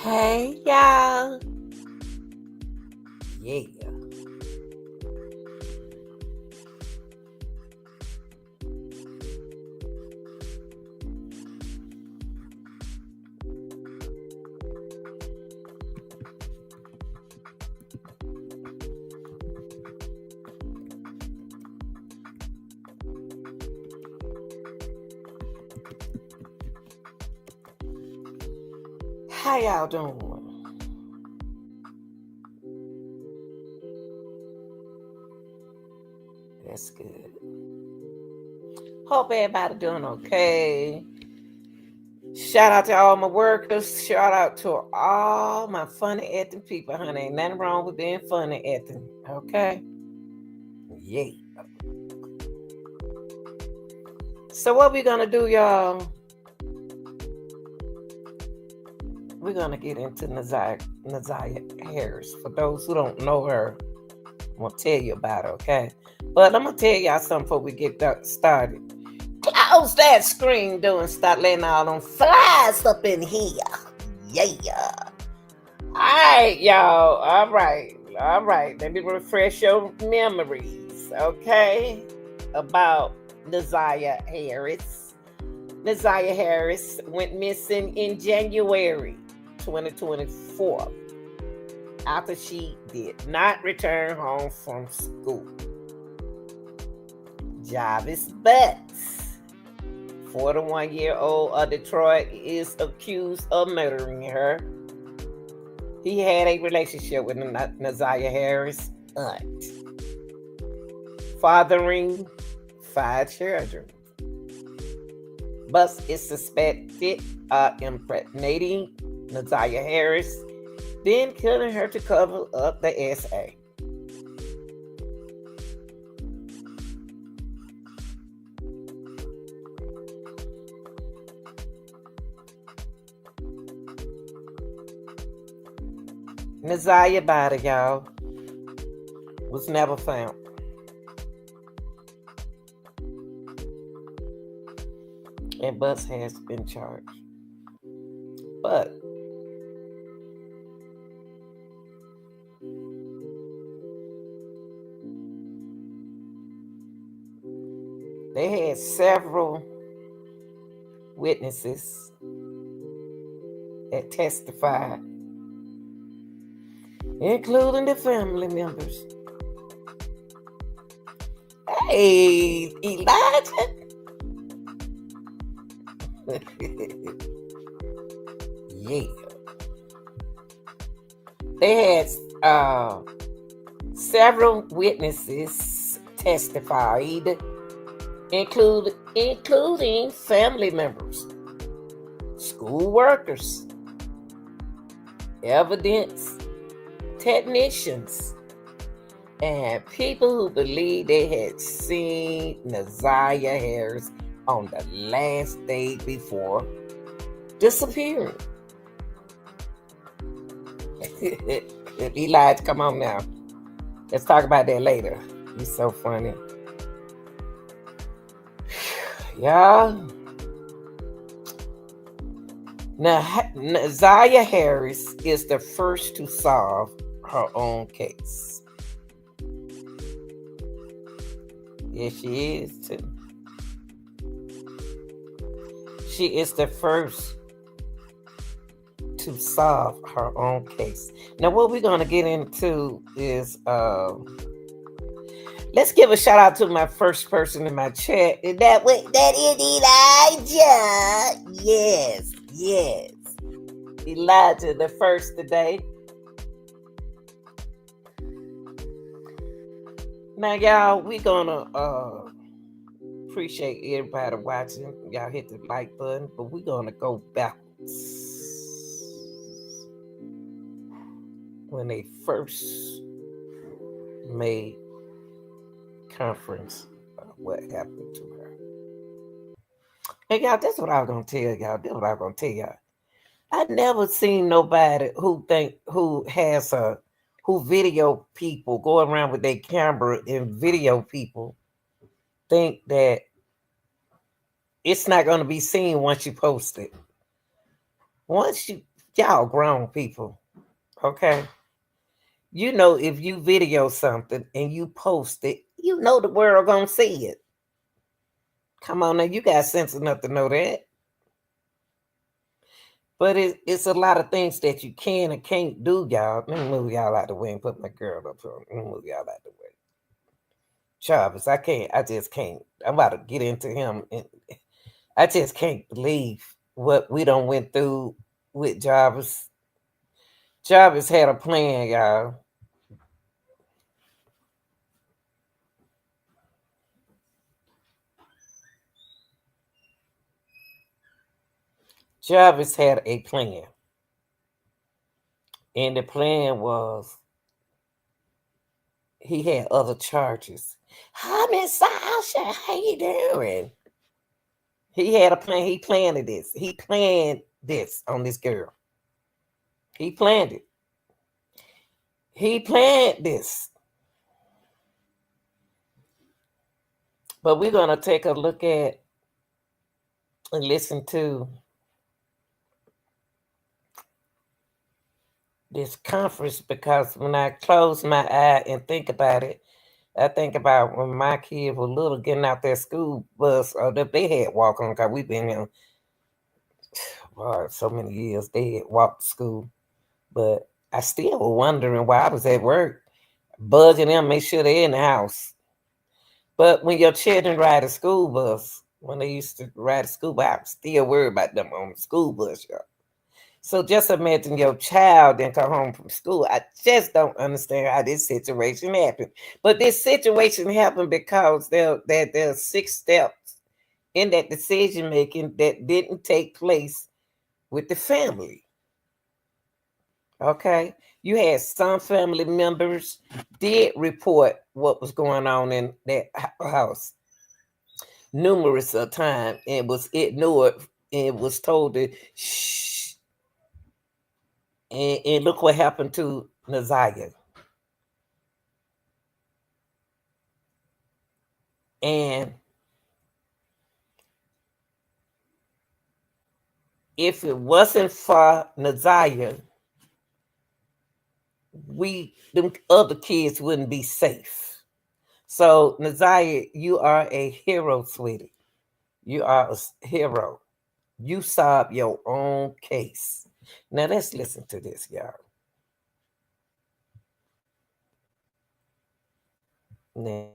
Hey y'all. Yeah. How y'all doing? That's good. Hope everybody doing okay. Shout out to all my workers. Shout out to all my funny acting people, honey. Ain't nothing wrong with being funny acting. Okay? Yeah. So what we gonna do, y'all? We're gonna get into Naziah Harris. For those who don't know her, I'm gonna tell you about her, okay? But I'm gonna tell y'all something before we get started. Close that screen door and start letting all them flies up in here. Yeah. Alright, y'all. Alright. Let me refresh your memories, okay? About Naziah Harris. Naziah Harris went missing in January 2024 after she did not return home from school. Jarvis Butts, 41-year-old of Detroit, is accused of murdering her. He had a relationship with Naziah Harris' aunt, fathering 5 children. Butts is suspected of impregnating Naziah Harris, then killing her to cover up the SA. Naziah body, y'all, was never found. And Butts has been charged. But they had several witnesses that testified, including the family members. Hey, Elijah. Yeah. They had several witnesses testified, including family members, school workers, evidence technicians, and people who believed they had seen Naziah Harris on the last day before disappearing. Elijah, come on now. Let's talk about that later. You're so funny. Y'all. Now, Naziah Harris is the first to solve her own case. Yes, she is too. She is the first to solve her own case. Now, what we're going to get into is, let's give a shout out to my first person in my chat. That is Elijah. Yes. Elijah, the first today. Now, y'all, we're going to appreciate everybody watching. Y'all hit the like button, but we're going to go backwards. When they first made conference about what happened to her. And y'all, that's what I was going to tell y'all. I never seen nobody who video people, go around with their camera and video people, think that it's not going to be seen once you post it. Once you Y'all grown people, okay? You know, if you video something and you post it, you know the world gonna see it. Come on now, you got sense enough to know that. But it's a lot of things that you can and can't do, y'all. Let me move y'all out the way and put my girl up here. Let me move y'all out the way. Jarvis, I can't. I just can't. I'm about to get into him, and I just can't believe what we done went through with Jarvis. Jarvis had a plan, y'all. Jarvis had a plan, and the plan was he had other charges. Hi, Miss Sasha. How you doing? He had a plan. He planned this. He planned this on this girl. He planned it. He planned this. But we're gonna take a look at and listen to this conference because when I close my eye and think about it, I think about when my kids were little getting out their school bus or that they had walk on because we've been here so many years. They had walked to school. But I still was wondering why I was at work, bugging them, make sure they're in the house. But when your children ride a school bus, when they used to ride a school bus, I'm still worried about them on the school bus, y'all. So just imagine your child then come home from school. I just don't understand how this situation happened. But this situation happened because there's 6 steps in that decision making that didn't take place with the family. Okay. You had some family members did report what was going on in that house numerous of times and was ignored and was told to shh. And look what happened to Naziah. And if it wasn't for Naziah, them other kids wouldn't be safe. So Naziah, you are a hero, sweetie. You are a hero. You solved your own case. Now let's listen to this, y'all. Now,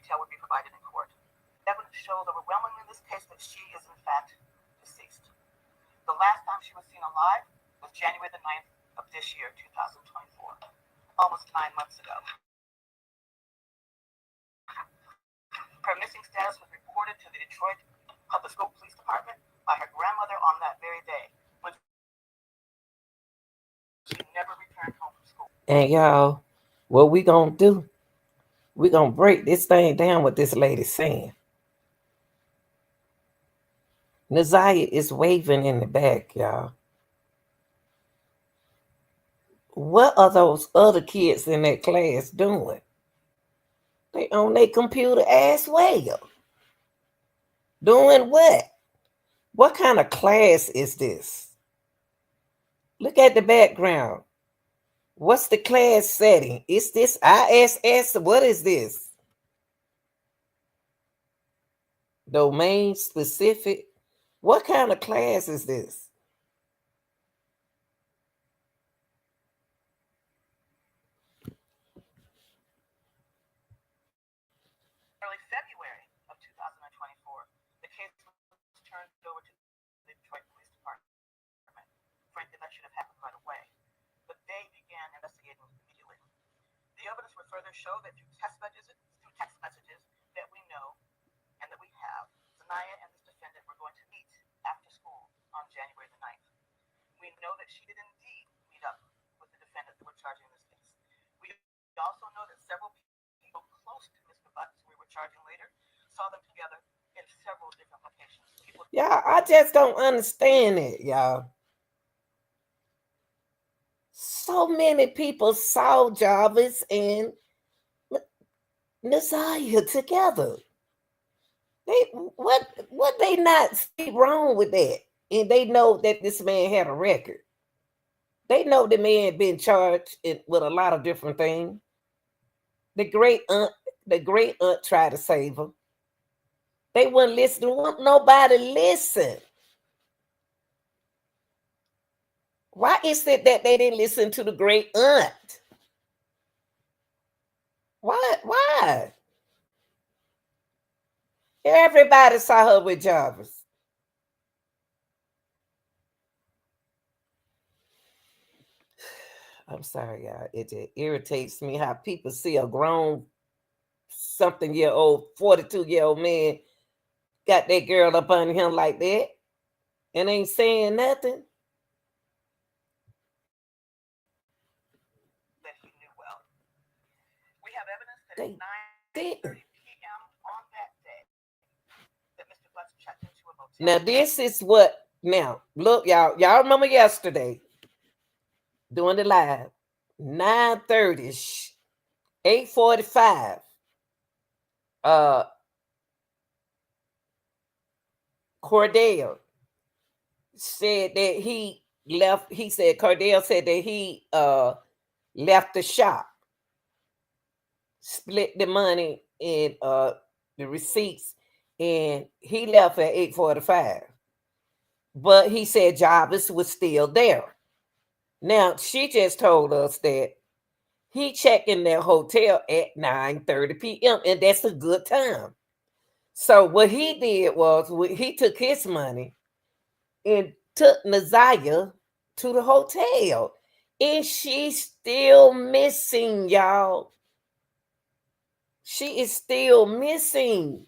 detail would be provided in court. Evidence shows overwhelmingly in this case that she is in fact deceased. The last time she was seen alive was January the 9th of this year, 2024, almost 9 months ago. Her missing status was reported to the Detroit Public School Police Department by her grandmother on that very day, when she never returned home from school. And y'all, what we gonna do? We gonna break this thing down what this lady's saying. Naziah is waving in the back, y'all. What are those other kids in that class doing? They on their computer as well. Doing what? What kind of class is this? Look at the background. What's the class setting? Is this ISS? What is this? Domain specific? What kind of class is this? Early February of 2024, the case was turned over to the Detroit Police Department. Frankly, that should have happened right away. But they began investigating immediately. The evidence would further show that through text messages that we know and that we have, Zanaya and this defendant were going to meet after school on January the 9th. We know that she did indeed meet up with the defendant that we're charging in this case. We also know that several people close to Mr. Butts, we were charging later, saw them together in several different locations. Yeah, I just don't understand it, y'all. So many people saw Jarvis and Naziah together. What they not see wrong with that? And they know that this man had a record. They know the man been charged with a lot of different things. The great aunt tried to save him. They wouldn't listen. Nobody listen. Why is it that they didn't listen to the great aunt? Why? Everybody saw her with Jarvis. I'm sorry, y'all. It just irritates me how people see a grown something-year-old, 42-year-old man got that girl up on him like that and ain't saying nothing. That he knew well. We have evidence that at 9:30 p.m. on that day that Mr. Butts checked into a motel. Now this is what. Now look, y'all remember yesterday doing the live 9:30, 8:45. Cordell said that he left. He said Cordell said that he left the shop, split the money and the receipts, and he left at 8:45. But he said Jarvis was still there. Now she just told us that he checked in their hotel at 9:30 p.m. and that's a good time. So what he did was he took his money and took Naziah to the hotel. And she's still missing, y'all. She is still missing.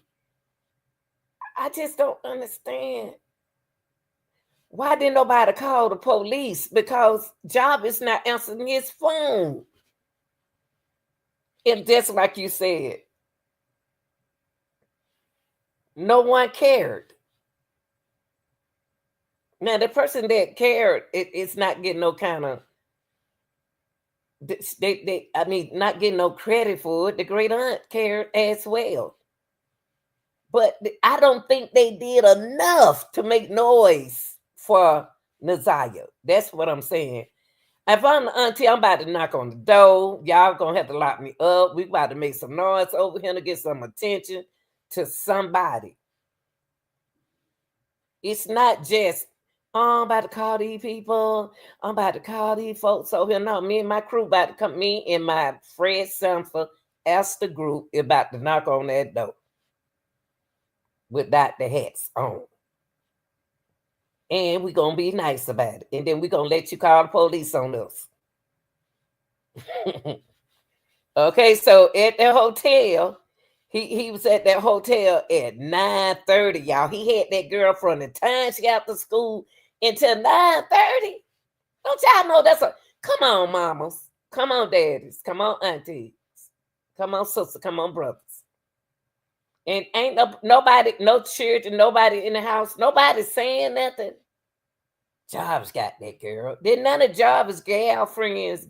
I just don't understand. Why didn't nobody call the police? Because Jarvis not answering his phone. And just like you said, no one cared. Now, the person that cared, it's not getting no kind of, not getting no credit for it. The great aunt cared as well. But I don't think they did enough to make noise for Naziah. That's what I'm saying. If I'm the auntie, I'm about to knock on the door. Y'all gonna have to lock me up. We about to make some noise over here to get some attention to somebody. It's not just, oh, I'm about to call these people. I'm about to call these folks over here. No, me and my crew about to come. Me and my Fred Sanford asked the group about to knock on that door without the hats on. And we're going to be nice about it. And then we're going to let you call the police on us. Okay, so at the hotel, he was at that hotel at 9:30, y'all. He had that girl from the time she got to school until 9:30. Don't y'all know that's a come on, mamas. Come on, daddies. Come on, aunties. Come on, sister. Come on, brothers. And ain't nobody, no children, nobody in the house, nobody saying nothing. Jobs got that girl. Then none of Jobs' gal friends,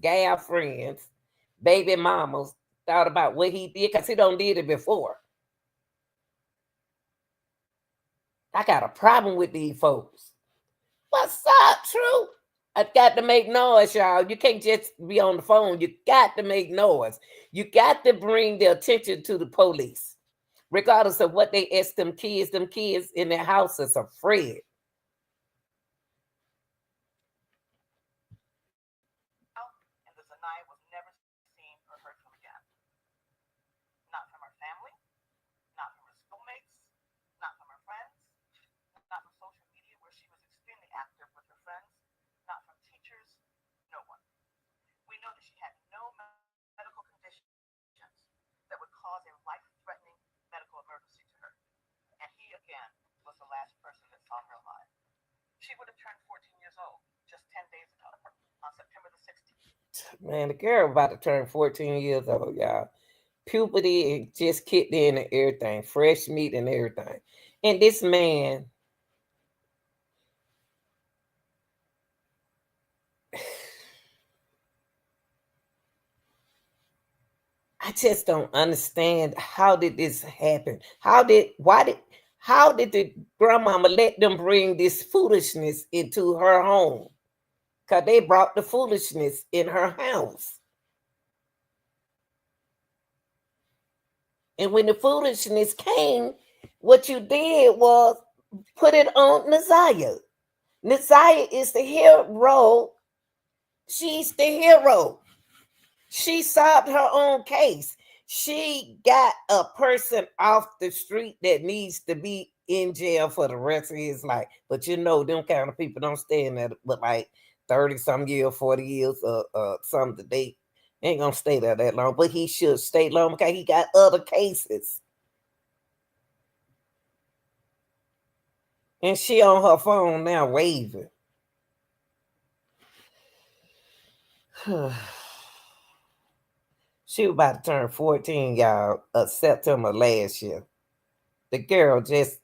baby mamas thought about what he did because he don't did it before. I got a problem with these folks. What's up, True? I got to make noise, y'all. You can't just be on the phone. You got to make noise. You got to bring the attention to the police, regardless of what they ask them kids. Them kids in their houses are afraid. Man, the girl about to turn 14 years old, y'all. Puberty just kicked in and everything, fresh meat and everything. And this man, I just don't understand, how did this happen? How did the grandmama let them bring this foolishness into her home? Because they brought the foolishness in her house. And when the foolishness came, what you did was put it on Naziah. Naziah is the hero. She's the hero. She solved her own case. She got a person off the street that needs to be in jail for the rest of his life. But you know, them kind of people don't stay in there but like 30 some years, 40 years, something. They ain't gonna stay there that long. But he should stay long because he got other cases. And she on her phone now waving. She was about to turn 14, y'all, September last year. The girl just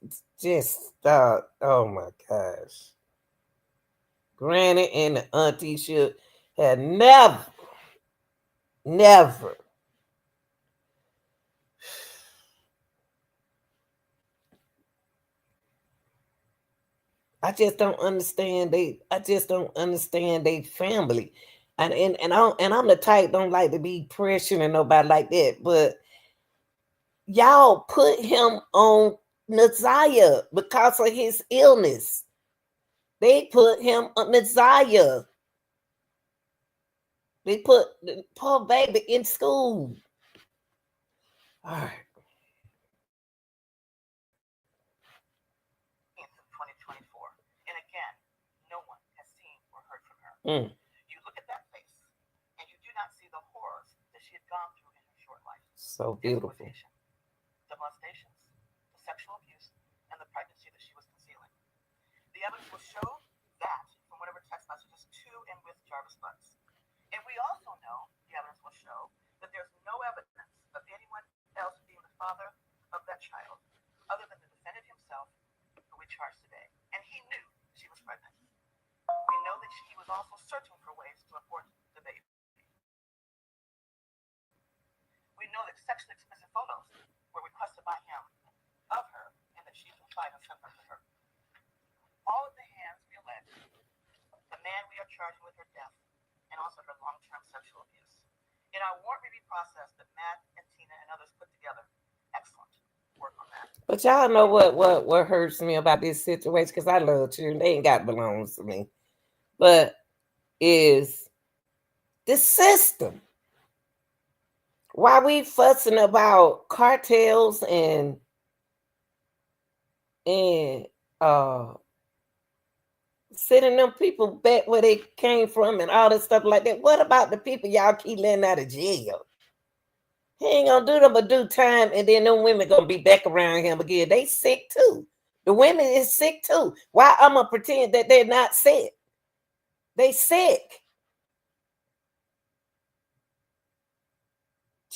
oh my gosh. Granny and the auntie should have never. I just don't understand they family. And I'm the type don't like to be pressuring nobody like that, but y'all put him on Naziah because of his illness. They put him on Naziah. They put the poor baby in school. All right. Mm. So beautiful. But y'all know what hurts me about this situation, because I love children. They ain't got belongs to me. But is the system. Why we fussing about cartels and uh sending them people back where they came from and all this stuff like that? What about the people y'all keep letting out of jail? He ain't gonna do them but do time, and then them women gonna be back around him again. They sick too. The women is sick too. Why I'm gonna pretend that they're not sick? They sick.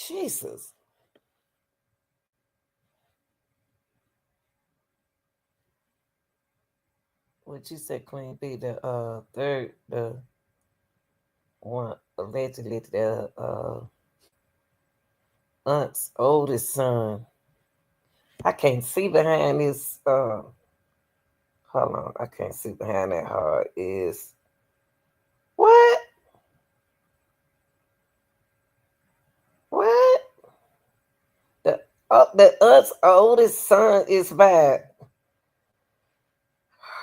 Jesus. What you said, Queen B, the third, the one allegedly the aunt's oldest son. I can't see behind this hold on, I can't see behind that heart is what? What? The aunt's oldest son is by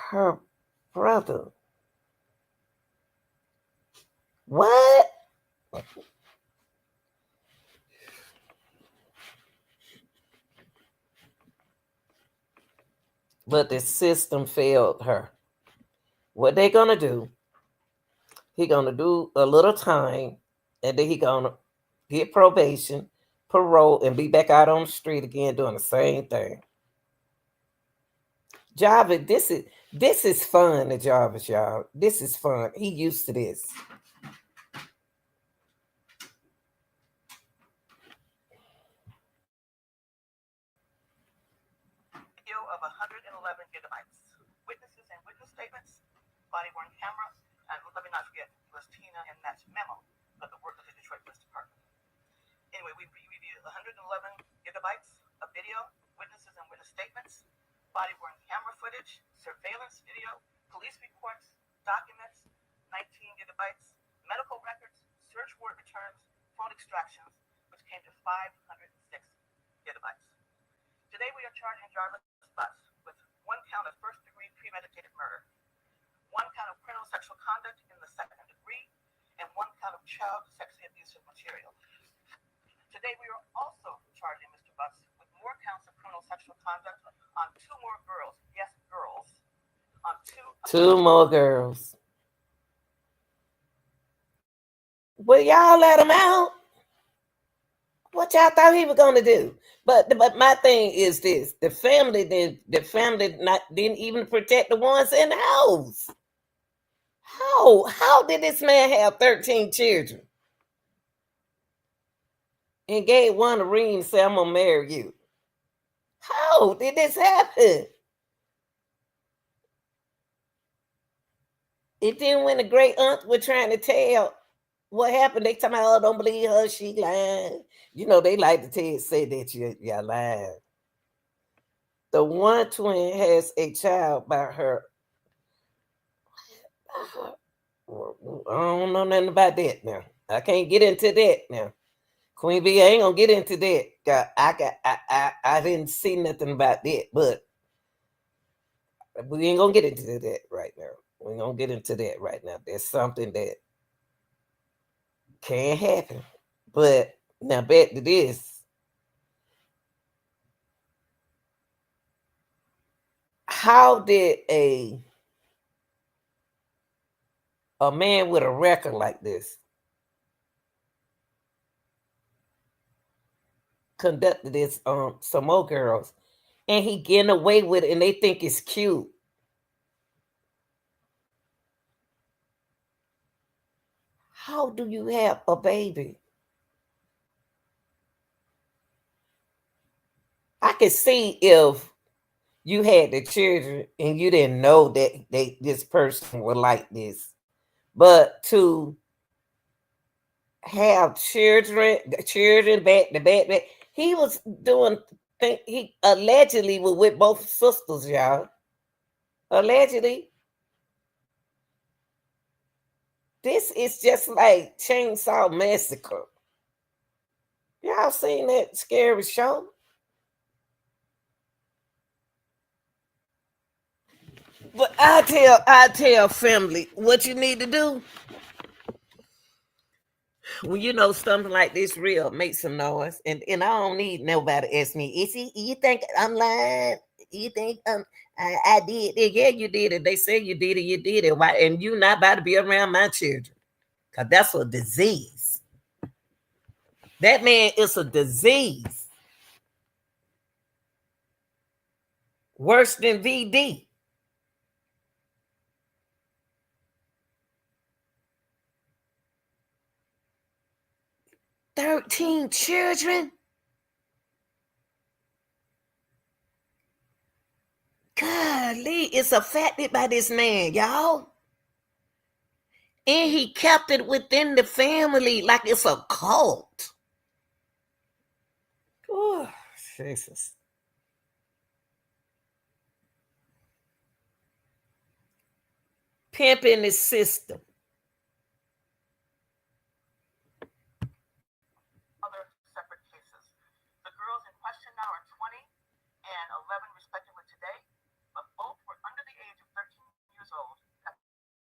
her brother. What? But the system failed her. What they gonna do? He gonna do a little time, and then he gonna get probation, parole, and be back out on the street again doing the same thing. Jarvis, this is fun to Jarvis, y'all. This is fun. He used to this. Video of 111 gigabytes. Witnesses and witness statements, body-worn camera, and let me not forget, it was Tina and Matt's memo of the work of the Detroit Police Department. Anyway, we reviewed 111 gigabytes of video, witnesses and witness statements, body-worn camera footage, surveillance video, police reports, documents, 19 gigabytes, medical records, search warrant returns, phone extractions, which came to 506 gigabytes. Today we are charging Jarvis Butts with one count of first-degree premeditated murder, one count of criminal sexual conduct in the second degree, and one count of child sexually abusive material. Today we are also charging Mr. Butts with more counts of criminal sexual conduct on two more girls. Yes, girls. On two more girls. Will y'all let him out? What y'all thought he was gonna do? But my thing is this: the family didn't even protect the ones in the house. How did this man have 13 children and gave one a ring and say I'm gonna marry you? How did this happen? And then when the great aunt were trying to tell what happened, they talking about, oh, don't believe her, she lying. You know, they like to say that you're lying. The one twin has a child by her. I don't know nothing about that now. I can't get into that now. Queen B, I ain't gonna get into that. I didn't see nothing about that, but we ain't gonna get into that right now. We ain't gonna get into that right now. There's something that can happen. But now back to this. How did a man with a record like this conducted this some more girls, and he getting away with it, and they think it's cute? How do you have a baby? I could see if you had the children and you didn't know that this person would like this, but to have children back to back. He was doing. He allegedly was with both sisters, y'all. Allegedly, this is just like Chainsaw Massacre. Y'all seen that scary show? But I tell family what you need to do. When you know something like this real, make some noise. And I don't need nobody to ask me, is he, you think I'm lying? You think I did it? Yeah, you did it. They say you did it, you did it. Why? And you not about to be around my children. Because that's a disease. That man is a disease. Worse than VD. "13 children? Golly, it's affected by this man, y'all. And he kept it within the family like it's a cult. Oh, Jesus. Pimping his system. Other separate cases. The girls in question now are 20 and 11 respectively today, but both were under the age of 13 years old at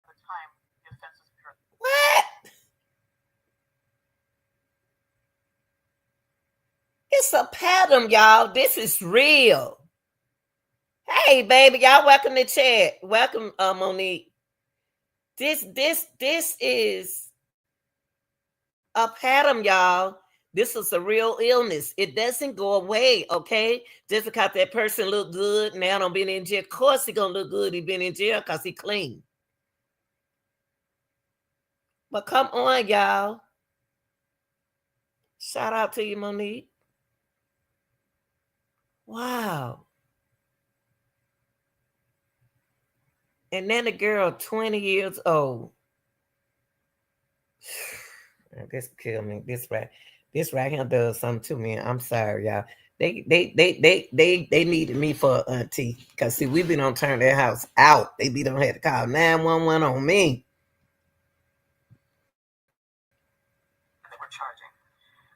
the time the offenses occurred. What? It's a pattern, y'all. This is real. Hey, baby, y'all welcome to chat. Welcome, Monique. This is a pattern, y'all. This is a real illness. It doesn't go away, okay? Just because that person look good now don't been in jail. Of course he gonna look good. He been in jail because he clean. But come on, y'all. Shout out to you, Monique. Wow. And then the girl, 20 years old. This kill me. This right here does something to me. I'm sorry, y'all. They needed me for auntie. Cause see, we been on turn their house out. They be don't have to call 911 on me. That we're charging.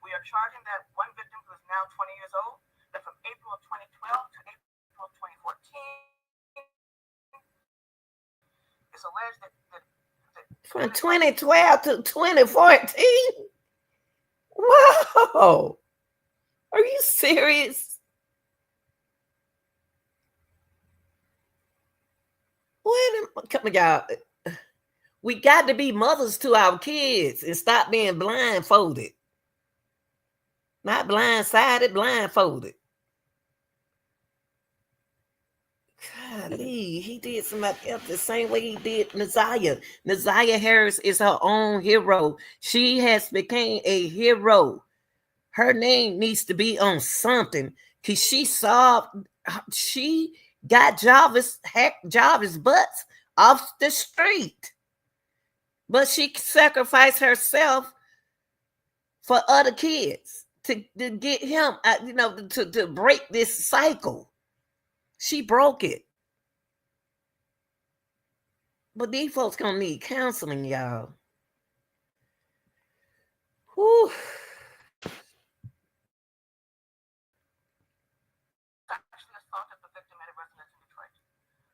We are charging that one victim who is now 20 years old, that from April of 2012 to April of 2014 is alleged that from 2012 to 2014. Whoa. Are you serious? Come on, y'all. We got to be mothers to our kids and stop being blindfolded. Not blindsided, blindfolded. Golly, he did somebody else the same way he did Naziah. Naziah Harris is her own hero. She has become a hero. Her name needs to be on something because she got Jarvis butts off the street. But she sacrificed herself for other kids to get him, to break this cycle. She broke it. But these folks gonna need counseling, y'all. Whew. Sexually assaulted the victim at a residence in Detroit.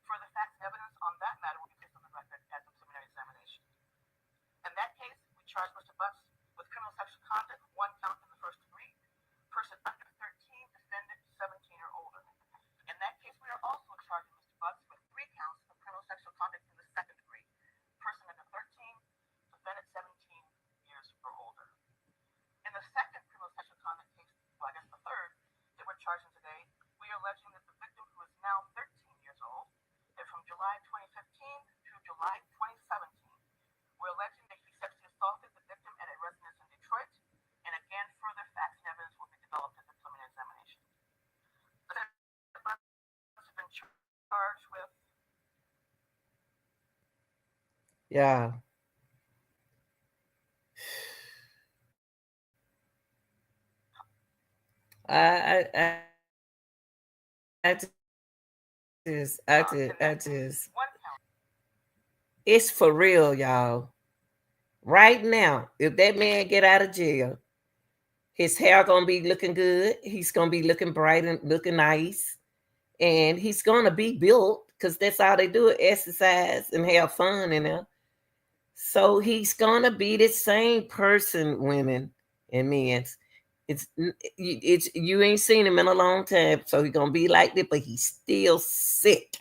Further facts and evidence on that matter will be placed on the record at the preliminary examination. In that case, we charge Mr. Butts with criminal sexual conduct, one count in the first degree, person under 13, defendant 17 or older. In that case, we are also charging Mr. Butts with 3 counts of criminal sexual conduct in the second degree, person under 13, defendant 17 years or older. In the second criminal sexual conduct case, well, I guess the third that we're charging today, we are alleging that the victim, who is now 13 years old, that from July 2015 through July 2017, we're alleging that he sexually assaulted the victim at a residence in Detroit, and again, further facts and evidence will be developed at the preliminary examination. The has been charged with. Yeah. I just, it's for real, y'all. Right now, if that man get out of jail, his hair gonna be looking good. He's gonna be looking bright and looking nice, and he's gonna be built because that's all they do: exercise and have fun in there. So he's gonna be the same person, women and men. It's you ain't seen him in a long time, so he's gonna be like that, but he's still sick.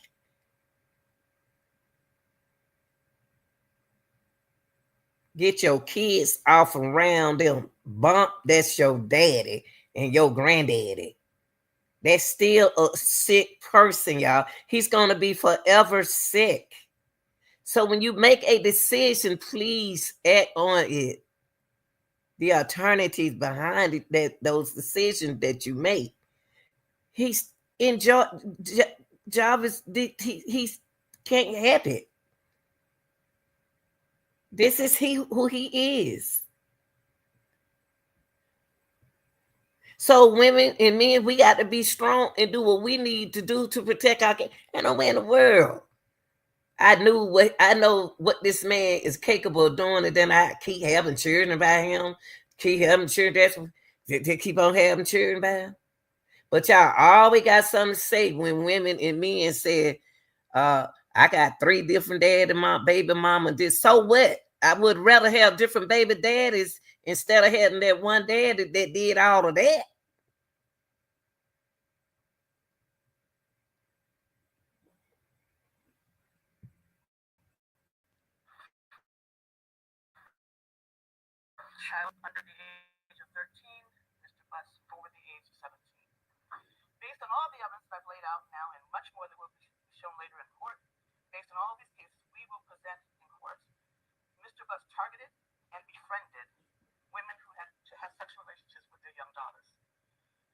Get your kids off around them. Bump, that's your daddy and your granddaddy. That's still a sick person, y'all. He's gonna be forever sick. So when you make a decision, please act on it. The alternatives behind it, that those decisions that you make. He's enjoy Jarvis. He's can't help it. This is who he is. So women and men, we got to be strong and do what we need to do to protect our kids. And nowhere in the world I know what this man is capable of doing, and then I keep having children by him, keep having children. They keep on having children by him. But y'all always got something to say when women and men say, I got 3 different daddy, my baby mama. This so what? I would rather have different baby daddies instead of having that one daddy that did all of that. Child under the age of 13, Mr. Butts over the age of 17. Based on all the evidence I've laid out now, and much more that will be shown later in court, based on all these cases we will present in court, Mr. Butts targeted and befriended women who had to have sexual relationships with their young daughters.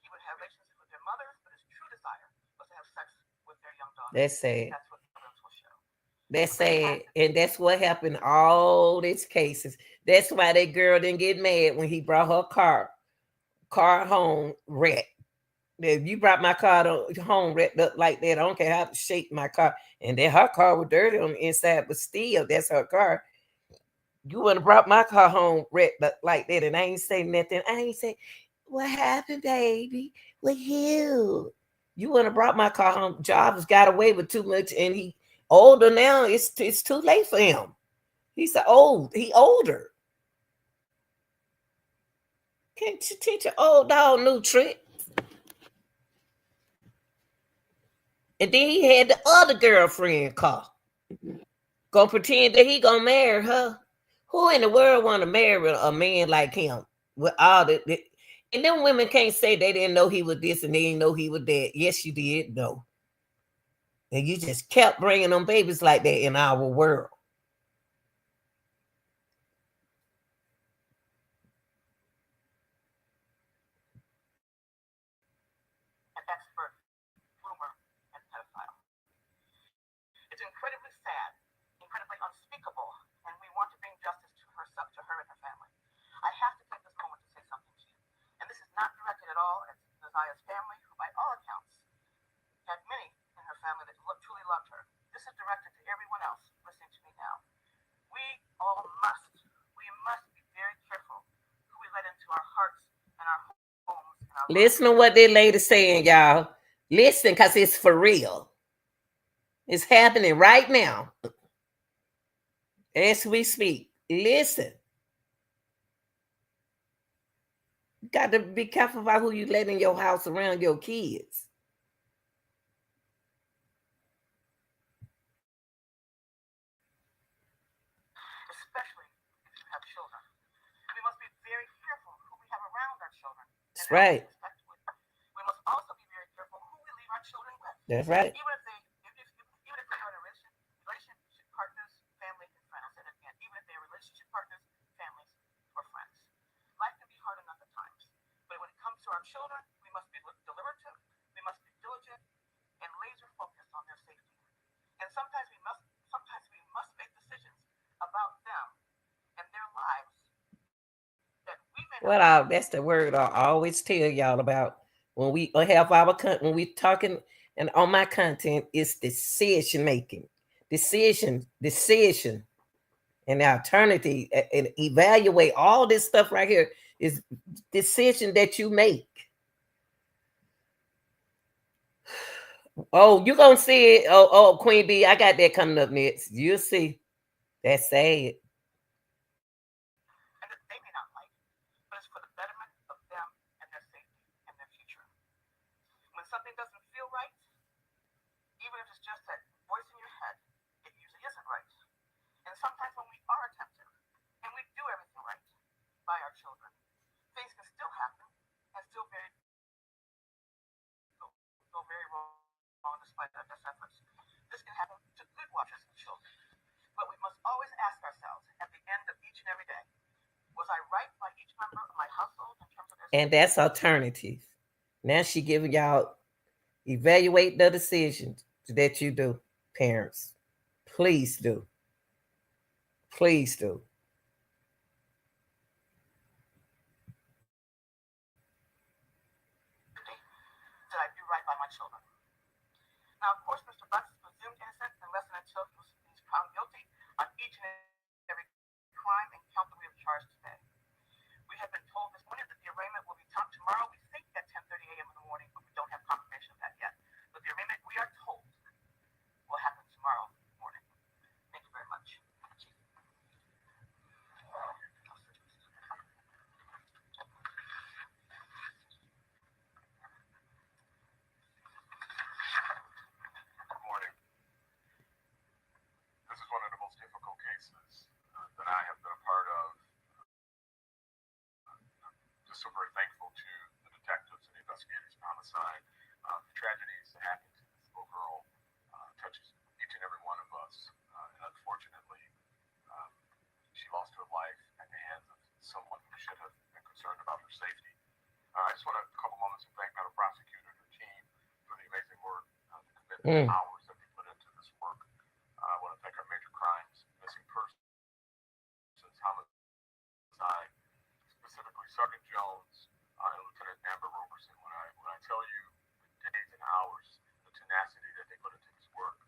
He would have relationships with their mothers, but his true desire was to have sex with their young daughters. That's sad. That's what the evidence will show. That's sad. And that's what happened in all these cases. That's why that girl didn't get mad when he brought her car home wrecked. If you brought my car home wrecked up like that, I don't care how to shape my car. And then her car was dirty on the inside, but still, that's her car. You wouldn't have brought my car home wrecked up like that, and I ain't say nothing. I ain't say, what happened, baby? With you? You wouldn't have brought my car home. Jobs got away with too much, and he older now. It's too late for him. He older. Can't you teach an old dog new trick? And then he had the other girlfriend call. Gonna pretend that he gonna marry her. Who in the world want to marry a man like him with all the and then women can't say they didn't know he was this and they didn't know he was that. Yes, you did know. And you just kept bringing them babies like that in our world. An expert, groomer, and pedophile. It's incredibly sad, incredibly unspeakable, and we want to bring justice to her and her family. I have to take this moment to say something to you. And this is not directed at all at Naziah's family, who by all accounts had many in her family that truly loved her. This is directed to everyone else listening to me now. We all must be very careful who we let into our hearts and our homes. And our Listen to what that lady saying, y'all. Listen, because it's for real. It's happening right now. As we speak. Listen. You got to be careful about who you let in your house around your kids. Especially if you have children. We must be very careful who we have around our children. That's right. We must also be very careful who we leave our children with. That's right. Even if they are relationship partners, family, and friends. I'll say that again. Even if they are relationship partners, families, or friends. Life can be hard enough at times. But when it comes to our children, we must be deliberative, we must be diligent, and laser focused on their safety. And sometimes we must make decisions about them and their lives that we may not. That's the word I always tell y'all about when we have when we talking and on my content is decision making, decision, and the alternative and evaluate all this stuff right here is decision that you make. Oh, you gonna see it. Oh, Queen B, I got that coming up next. You'll see. That's sad. efforts. This can happen to good watchers and children. But we must always ask ourselves at the end of each and every day, was I right by each member of my household in terms of their And that's alternative. Now she giving y'all evaluate the decisions that you do, parents. Please do. Please do. did I do right by my children? Now, of course, Mr. Butts is presumed innocent unless and until he's found guilty on each and every crime and count that we have charged today. We have been told this morning that the arraignment will be talked tomorrow. We think at 10:30 a.m. in the morning, but we don't have confirmation of that yet. But the arraignment, we are told, will happen tomorrow morning. Thank you very much. Good morning. This is one of the most difficult cases that I have been a part of. Just so very thankful to the detectives and the investigators in homicide. The tragedies that happened to this little girl touches each and every one of us. And unfortunately, she lost her life at the hands of someone who should have been concerned about her safety. I just want to, a couple moments to thank the prosecutor and her team for the amazing work, the commitment, Mm. hours that they put into this work. I want to thank our major crimes, missing persons, homicide, specifically Sergeant Jones and Lieutenant Amber Roberson. When I tell you the days and hours, the tenacity that they put into this work,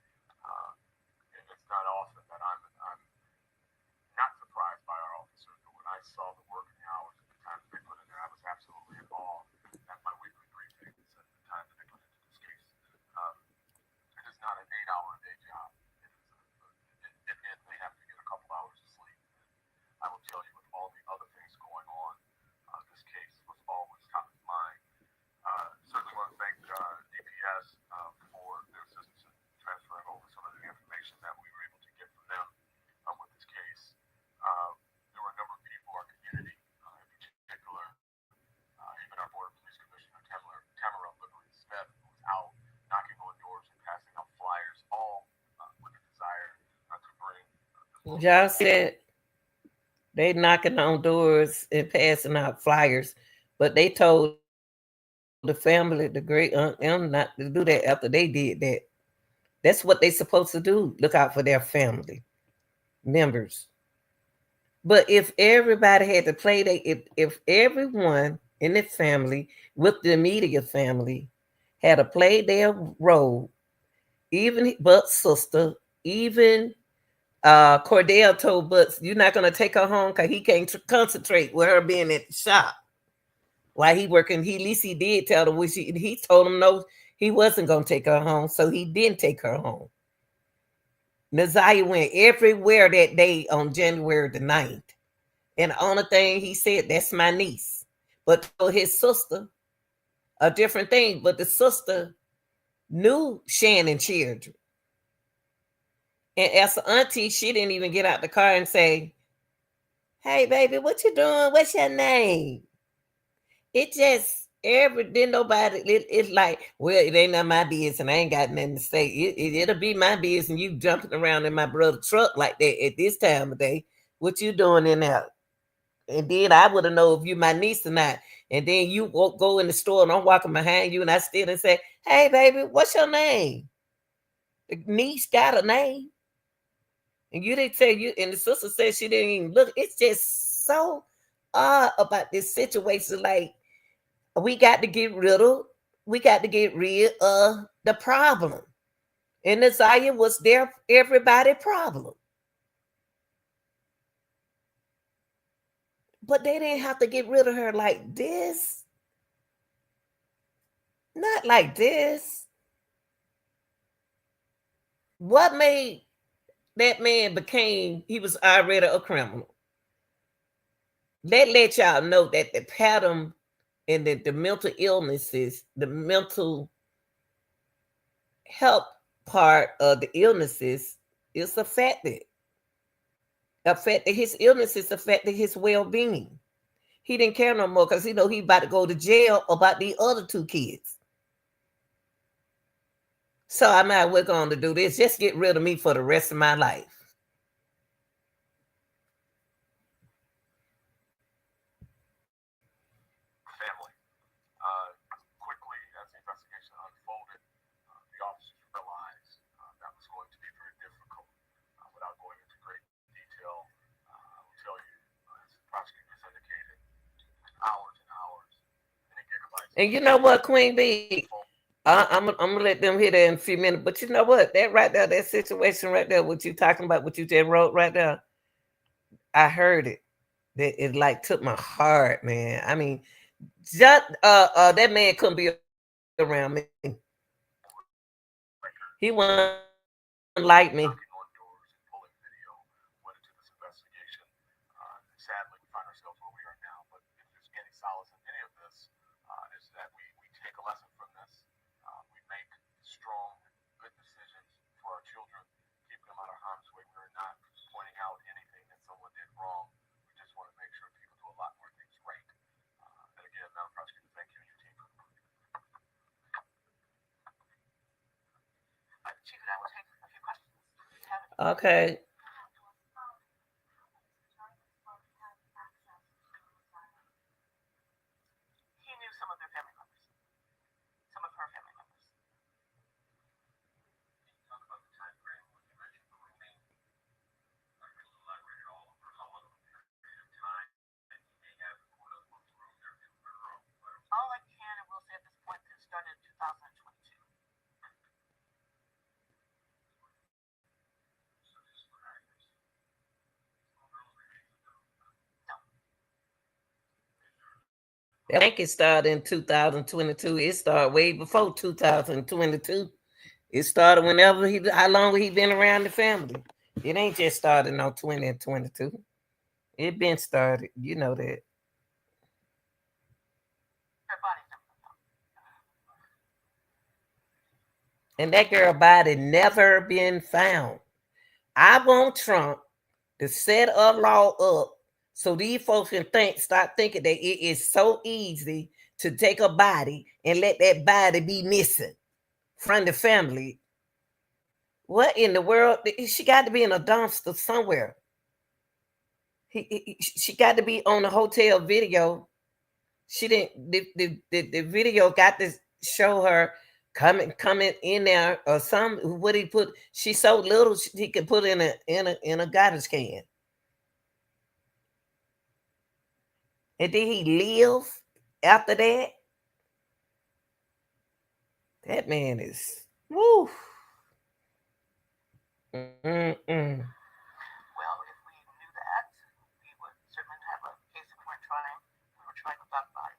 it's not often that I'm not surprised by our officers, but when I saw the work and the hours and the time that they put in there, I was absolutely in awe at my weekly briefings and the time that they put into this case. It is not an 8-hour day job. They have to get a couple hours of sleep. I will tell you, with all the other things going on, this case was always top of mind. Certainly want to thank DPS for their assistance in transferring over some of the information that we were able to get from them with this case. There were a number of people, our community in particular, even our Board of Police Commissioner Tamara Liberty Smith, who was out knocking on doors and passing out flyers, all with the desire to bring Y'all see that? They knocking on doors and passing out flyers, but they told the family, the great aunt, them not to do that after they did that. That's what they supposed to do. Look out for their family members. But if everybody had to play, if everyone in the family with the immediate family had to play their role, even Buck's sister, even Cordell told Butts, "You're not gonna take her home because he can't concentrate with her being at the shop while he working." He at least he did tell her, which he told him no, he wasn't gonna take her home, so he didn't take her home. Naziah went everywhere that day on January the 9th. And the only thing he said, that's my niece. But told his sister a different thing. But the sister knew Shannon children. And as an auntie, she didn't even get out the car and say, "Hey baby, what you doing? What's your name?" It just then nobody it's like, well, it ain't none of my business and I ain't got nothing to say. It'll be my business and you jumping around in my brother's truck like that at this time of day. What you doing in there? And then I would have known if you my niece or not. And then you go in the store and I'm walking behind you and I still and say, "Hey baby, what's your name?" The niece got a name. And you didn't say you and the sister said she didn't even look. It's just so odd about this situation. Like we got to get rid of the problem. And Naziah was there everybody problem. But they didn't have to get rid of her like this. Not like this. What made that man he was already a criminal? Let y'all know that the pattern and the mental illnesses, the mental health part of the illnesses is affected. His illnesses affected his well-being. He didn't care no more because he know he about to go to jail about the other two kids. So I'm not we're going to do this. Just get rid of me for the rest of my life. Family. Quickly, as the investigation unfolded, the officers realized that was going to be very difficult. Without going into great detail, I will tell you, as the prosecutors indicated, hours and hours, many gigabytes of And you know what, Queen B? phone. I'm gonna let them hear that in a few minutes. But you know what? That right there, that situation right there, what you talking about, what you just wrote right there, I heard it. That it like took my heart, man. I mean, just that man couldn't be around me. He wasn't like me. Knocking on doors and pulling video went into this investigation. Sadly, we find ourselves where we are now. But if there's any solace in any of this, is that we take a lesson from this. We make strong, good decisions for our children, keep them out of harm's way. We're not pointing out anything that someone did wrong. We just want to make sure people do a lot more things right. And again, Madam Prosecutor, thank you and your team for the work. Chief, and I will take a few questions. Okay. He knew some of their family members, some of her family members. Talk about the time frame when you mentioned grooming. Are you able to elaborate at all for how long of a period of time he may have, quote unquote, groomed their children? All I can and will say at this point, this started in 2022. So just for accuracy, No. I think it started in 2022. It started way before 2022. It started whenever how long he been around the family. It ain't just started on 20 and 22. It been started. You know that. Their bodies never been found. And that girl body never been found. I want Trump to set a law up so these folks can start thinking that it is so easy to take a body and let that body be missing from the family. What in the world? She got to be in a dumpster somewhere. She got to be on the hotel video. She didn't. The video got to show her coming in there or some. What he put? She's so little he could put in a garbage can. And did he live after that? That man is woo. Mm-mm. Well, if we knew that, we would certainly have a case if we were trying without a body.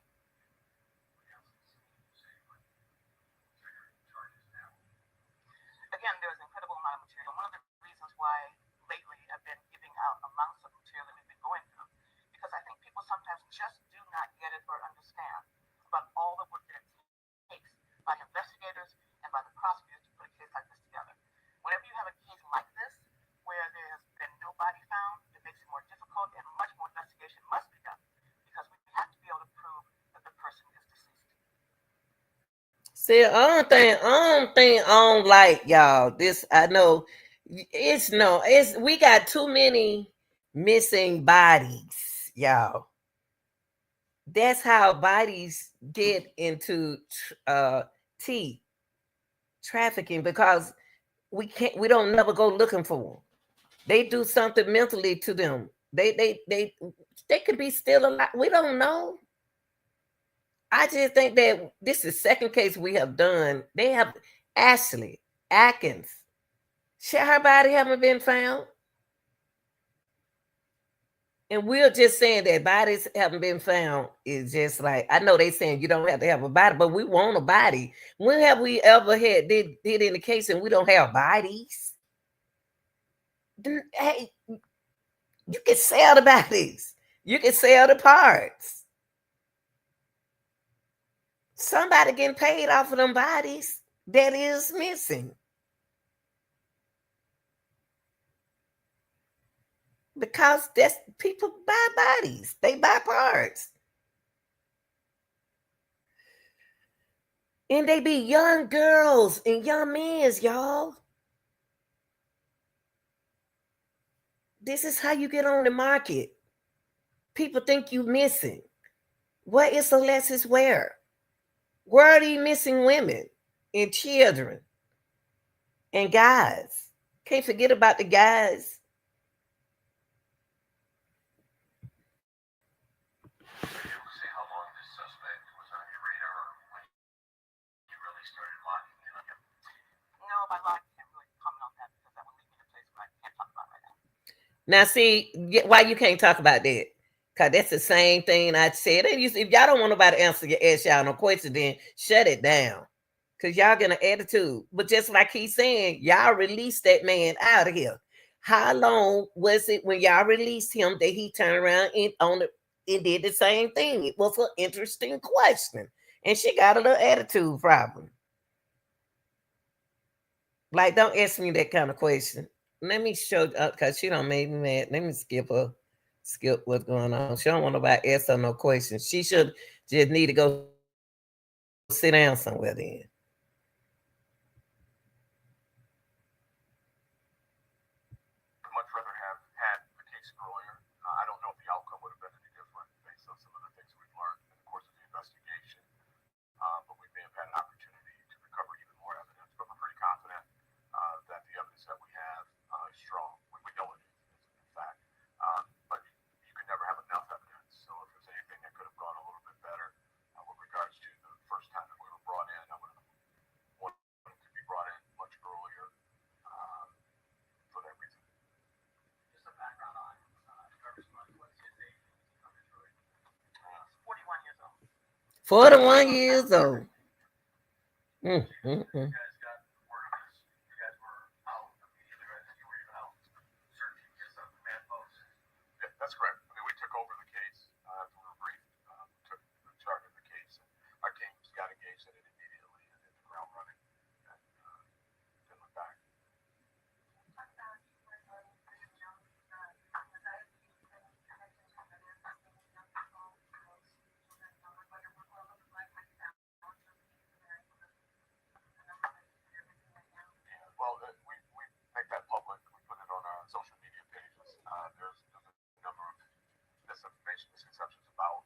Again, there's an incredible amount of material. One of the reasons why lately I've been giving out amounts of material that we've been going through, because I think people sometimes just do not get it or understand about all the work that it takes by the investigators and by the prosecutors to put a case like this together. Whenever you have a case like this, where there has been no body found, it makes it more difficult and much more investigation must be done because we have to be able to prove that the person is deceased. See, I don't like y'all. This I know. It's no. It's we got too many missing bodies, y'all. That's how bodies get into T trafficking because we don't never go looking for them. They do something mentally to them. They could be still alive. We don't know. I just think that this is the second case we have done. They have Ashley Atkins. Her body haven't been found. And we're just saying that bodies haven't been found is just like I know they saying you don't have to have a body, but we want a body. When have we ever did in the case and we don't have bodies? Hey, you can sell the bodies. You can sell the parts. Somebody getting paid off of them bodies that is missing. Because that's people buy bodies. They buy parts. And they be young girls and young men, y'all. This is how you get on the market. People think you missing. What is Alexis where? Where are these missing women and children and guys? Can't forget about the guys. See how long this suspect was on your radar when you really started locking in on him. No, by law, I can't really comment on that because that would lead me to a place where I can't talk about right now. Now, see why you can't talk about that? Cause that's the same thing I said. If y'all don't want nobody to ask y'all no question, then shut it down. Cause y'all get an attitude. But just like he's saying, y'all released that man out of here. How long was it when y'all released him that he turned around and did the same thing? It was an interesting question, and she got a little attitude problem. Like, don't ask me that kind of question. Let me show because she don't make me mad. Let me skip what's going on. She don't want nobody ask her no questions. She should just need to go sit down somewhere then. Much rather have had the case earlier. I don't know if the outcome would have been any different based on some of the things we've learned in the course of the investigation. But we may have had an opportunity to recover even more evidence. But we're pretty confident that the evidence that we have is strong. We know it is, in fact. But you can never have enough evidence. So if there's anything that could have gone a little bit better with regards to the first time that we were brought in, I would have wanted to be brought in much earlier for that reason. Just a background on Travis Martin. What's his age? He's 41 years old. 41 years old. Mm, mm, You mm. guys got word of this. You guys were out immediately, right? You were even out searching just on command post. Yeah, that's correct. I mean, we took over the case after we were briefed. We took charge of the case, and our teams got engaged in it immediately and hit the ground running and didn't look back. Well, we make that public. We put it on our social media pages. There's a number of misinformation, misconceptions about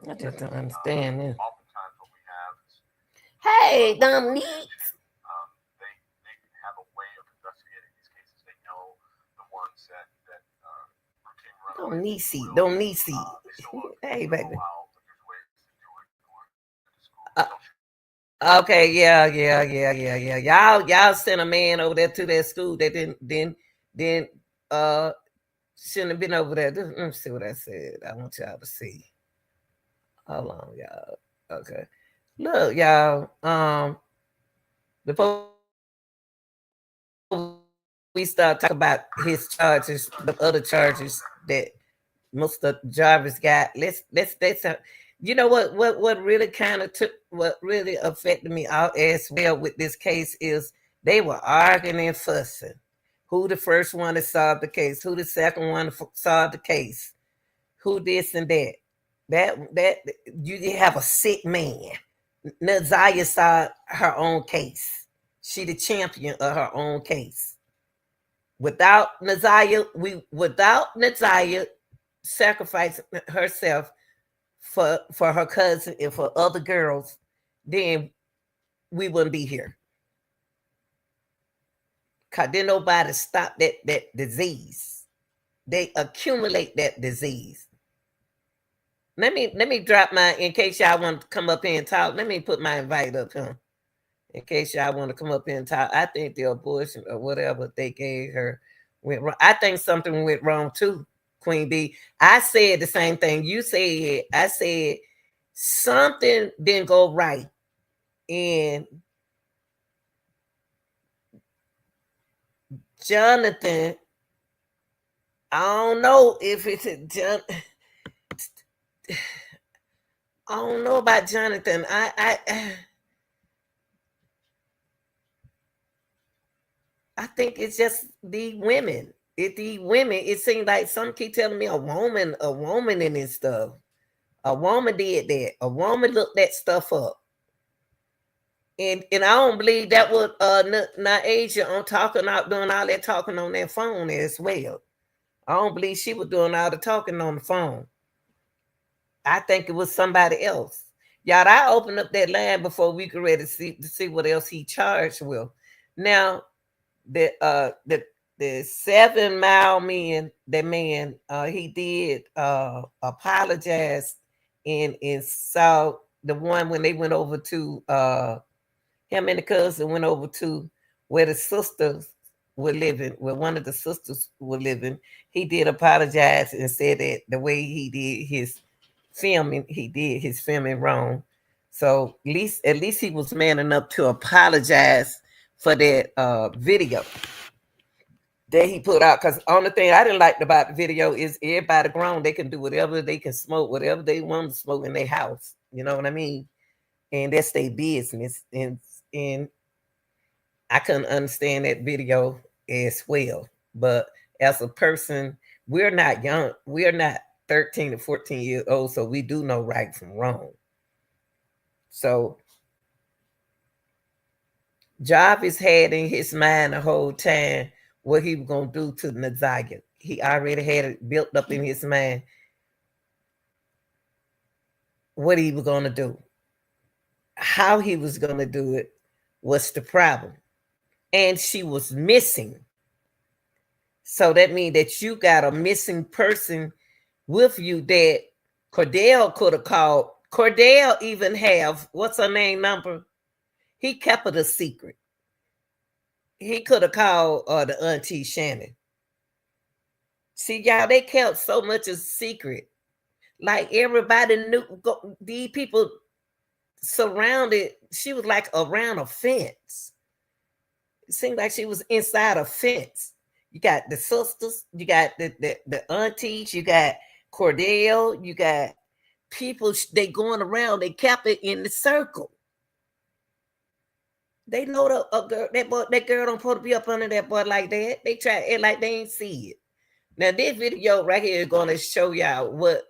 I just don't this. understand this. Oftentimes, what we have is Hey, Dominique. they have a way of investigating these cases. They know the ones that routine runaways will. Dominici. They still Hey, go baby. out, but there's ways to do it going to school. Uh, okay, yeah. Y'all sent a man over there to that school that didn't uh shouldn't have been over there. Let me see what I said. I want y'all to see. Hold on, y'all. Okay. Look, y'all. Before we start talking about his charges, the other charges that Mr. Jarvis got. Let's you know what really kind of took what really affected me out as well with this case is they were arguing and fussing. Who the first one to solve the case? Who the second one to solve the case? Who this and that? That you have a sick man. Nazaria saw her own case. She the champion of her own case. Without Nazaria sacrificing herself for her cousin and for other girls, then we wouldn't be here. Cause then nobody stop that disease. They accumulate that disease. Let me drop my in case y'all want to come up here and talk. Let me put my invite up here. In case y'all want to come up here and talk. I think the abortion or whatever they gave her went wrong. I think something went wrong too, Queen B. I said the same thing you said. I said something didn't go right. And Jonathan, I don't know if it's a I don't know about Jonathan. I think it's just the women. The women. It seems like some keep telling me a woman in this stuff. A woman did that. A woman looked that stuff up. And I don't believe that was Asia on talking out doing all that talking on that phone as well. I don't believe she was doing all the talking on the phone. I think it was somebody else. Y'all, I opened up that line before we could ready to see what else he charged with. Now, the uh the the 7 Mile man, that man, he did apologize and saw the one when they went over to him and the cousin went over to where the sisters were living, where one of the sisters were living. He did apologize and said that the way he did his filming wrong. So at least he was man enough to apologize for that video that he put out. Because the only thing I didn't like about the video is everybody grown, they can do whatever, they can smoke whatever they want to smoke in their house. You know what I mean? And that's their business. And I couldn't understand that video as well. But as a person, we're not young. We're not 13 to 14 years old, so we do know right from wrong. So Jarvis had in his mind the whole time what he was going to do to Nazaria. He already had it built up in his mind what he was going to do. How he was going to do it was the problem. And she was missing. So that means that you got a missing person with you that Cordell could have called. Cordell even have, what's her name number? He kept it a secret. He could have called the auntie Shannon. See, y'all, they kept so much a secret. Like everybody knew, these people surrounded, she was like around a fence. It seemed like she was inside a fence. You got the sisters, you got the aunties, you got Cordell, you got people, they going around, they kept it in the circle. They know that girl don't supposed to be up under that boy like that. They try it like they ain't see it. Now this video right here is going to show y'all what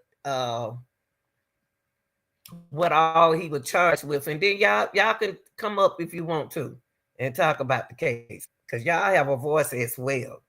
all he was charged with, and then y'all can come up if you want to and talk about the case because y'all have a voice as well.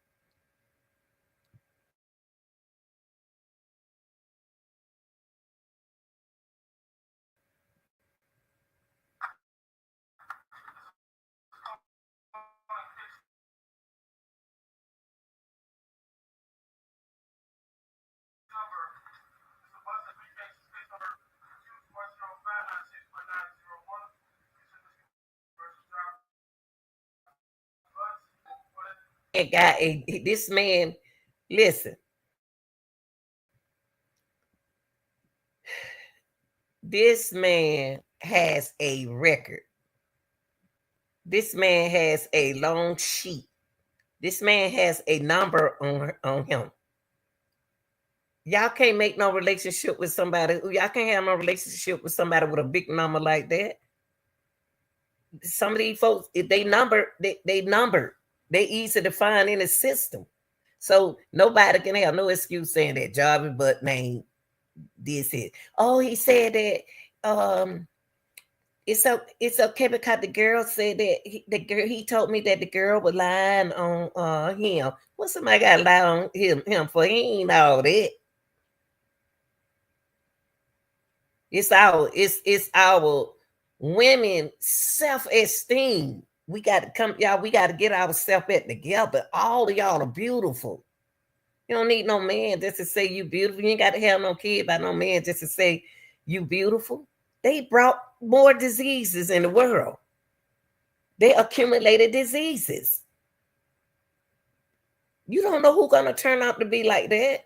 This man, listen, this man has a record. This man has a long sheet. This man has a number on him. Y'all can't make no relationship with somebody. Y'all can't have no relationship with somebody with a big number like that. Some of these folks, if they number, they number. They easy to find in the system. So nobody can have no excuse saying that Jarvis butt name this is. Oh, he said that it's okay because the girl said that he told me that the girl was lying on him. Well, somebody got to lie on him for? He ain't all that. It's our women self-esteem. We got to come, y'all. We got to get ourselves together. All of y'all are beautiful. You don't need no man just to say you beautiful. You ain't got to have no kid by no man just to say you beautiful. They brought more diseases in the world. They accumulated diseases. You don't know who's gonna turn out to be like that.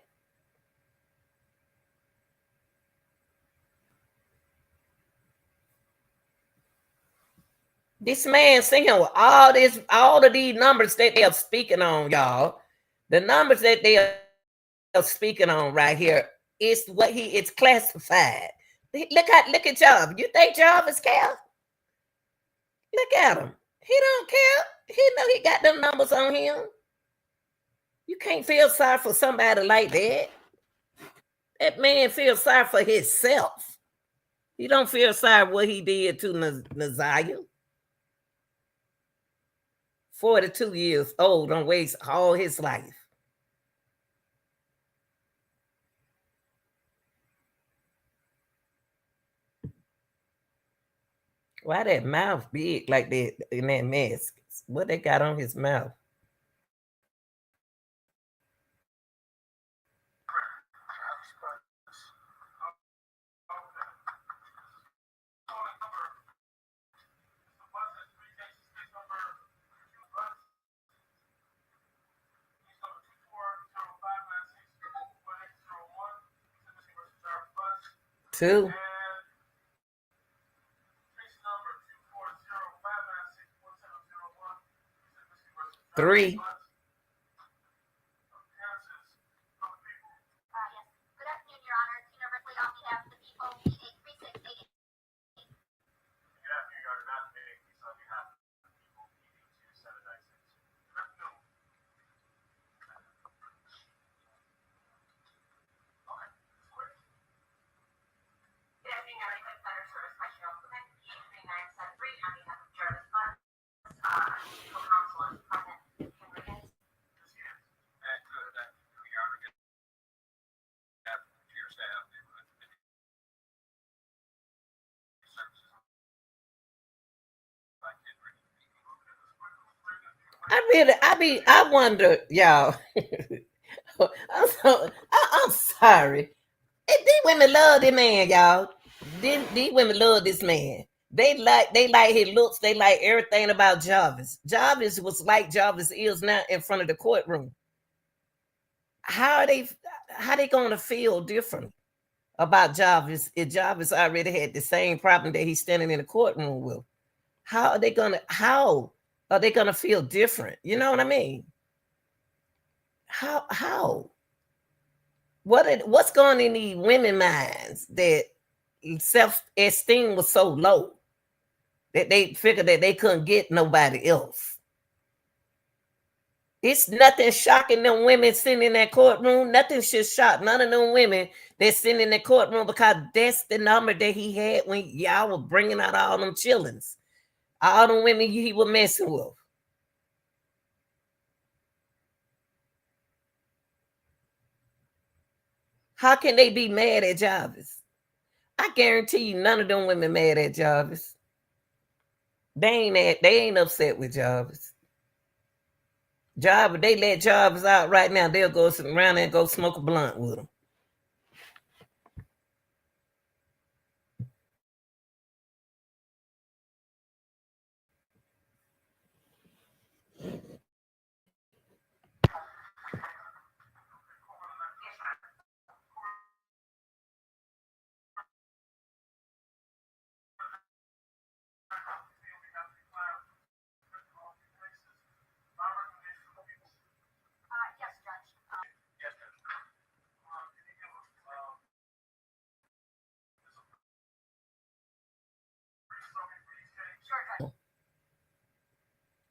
This man sitting here with all of these numbers that they are speaking on, y'all. The numbers that they are speaking on right here is what it's classified. Look at Jarvis. You think Jarvis care? Look at him. He don't care. He know he got them numbers on him. You can't feel sorry for somebody like that. That man feels sorry for himself. He don't feel sorry what he did to Nazaria. 42 years old, don't waste all his life. Why that mouth big like that in that mask? What they got on his mouth? Two. Three. I wonder, y'all. I'm sorry. These women love this man, y'all. These women love this man. They like his looks. They like everything about Jarvis. Jarvis was like Jarvis is now in front of the courtroom. How are they gonna feel different about Jarvis if Jarvis already had the same problem that he's standing in the courtroom with? How are they gonna feel different? You know what I mean? How? What's going in these women minds that self-esteem was so low that they figured that they couldn't get nobody else? It's nothing shocking them women sitting in that courtroom. Nothing should shock none of them women that sitting in that courtroom, because that's the number that he had when y'all were bringing out all them chillings, all them women he was messing with. How can they be mad at Jarvis? I guarantee you none of them women mad at Jarvis. They ain't upset with Jarvis. Jarvis, they let Jarvis out right now, they'll go around and go smoke a blunt with him.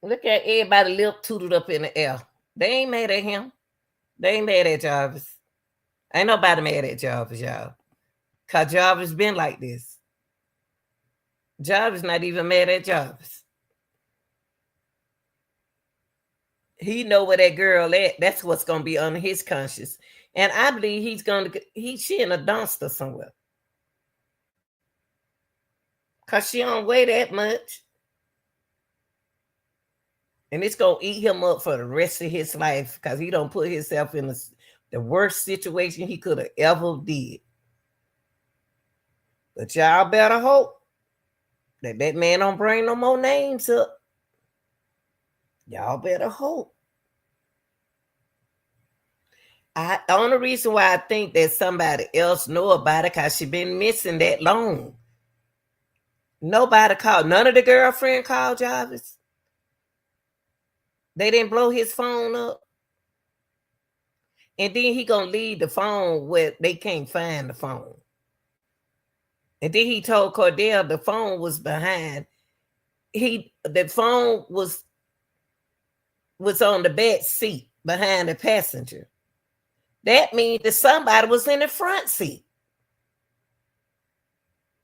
Look at everybody lip tooted up in the air. They ain't mad at him. They ain't mad at Jarvis. Ain't nobody mad at Jarvis, y'all. Cause Jarvis been like this. Jarvis not even mad at Jarvis. He know where that girl at. That's what's gonna be on his conscience. And I believe she in a dumpster somewhere. Cause she don't weigh that much. And it's gonna eat him up for the rest of his life, because he don't put himself in the worst situation he could have ever did. But y'all better hope that man don't bring no more names up. Y'all better hope. The only reason why I think that somebody else know about it, because she been missing that long. Nobody called. None of the girlfriend called Jarvis. They didn't blow his phone up. And then he gonna leave the phone where they can't find the phone. And then he told Cordell the phone was behind. The phone was on the back seat behind the passenger. That means that somebody was in the front seat.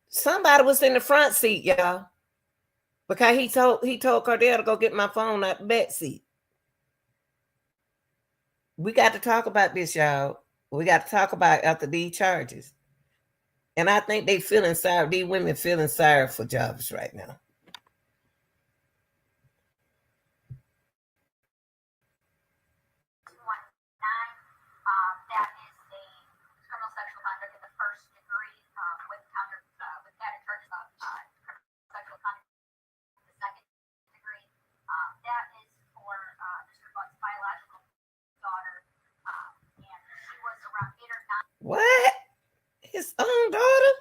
Somebody was in the front seat, y'all. Because he told Cordell to go get my phone out the back seat. We got to talk about this, y'all. We got to talk about after these charges. And I think they feeling sorry. These women feeling sorry for Jarvis right now. What? His own daughter?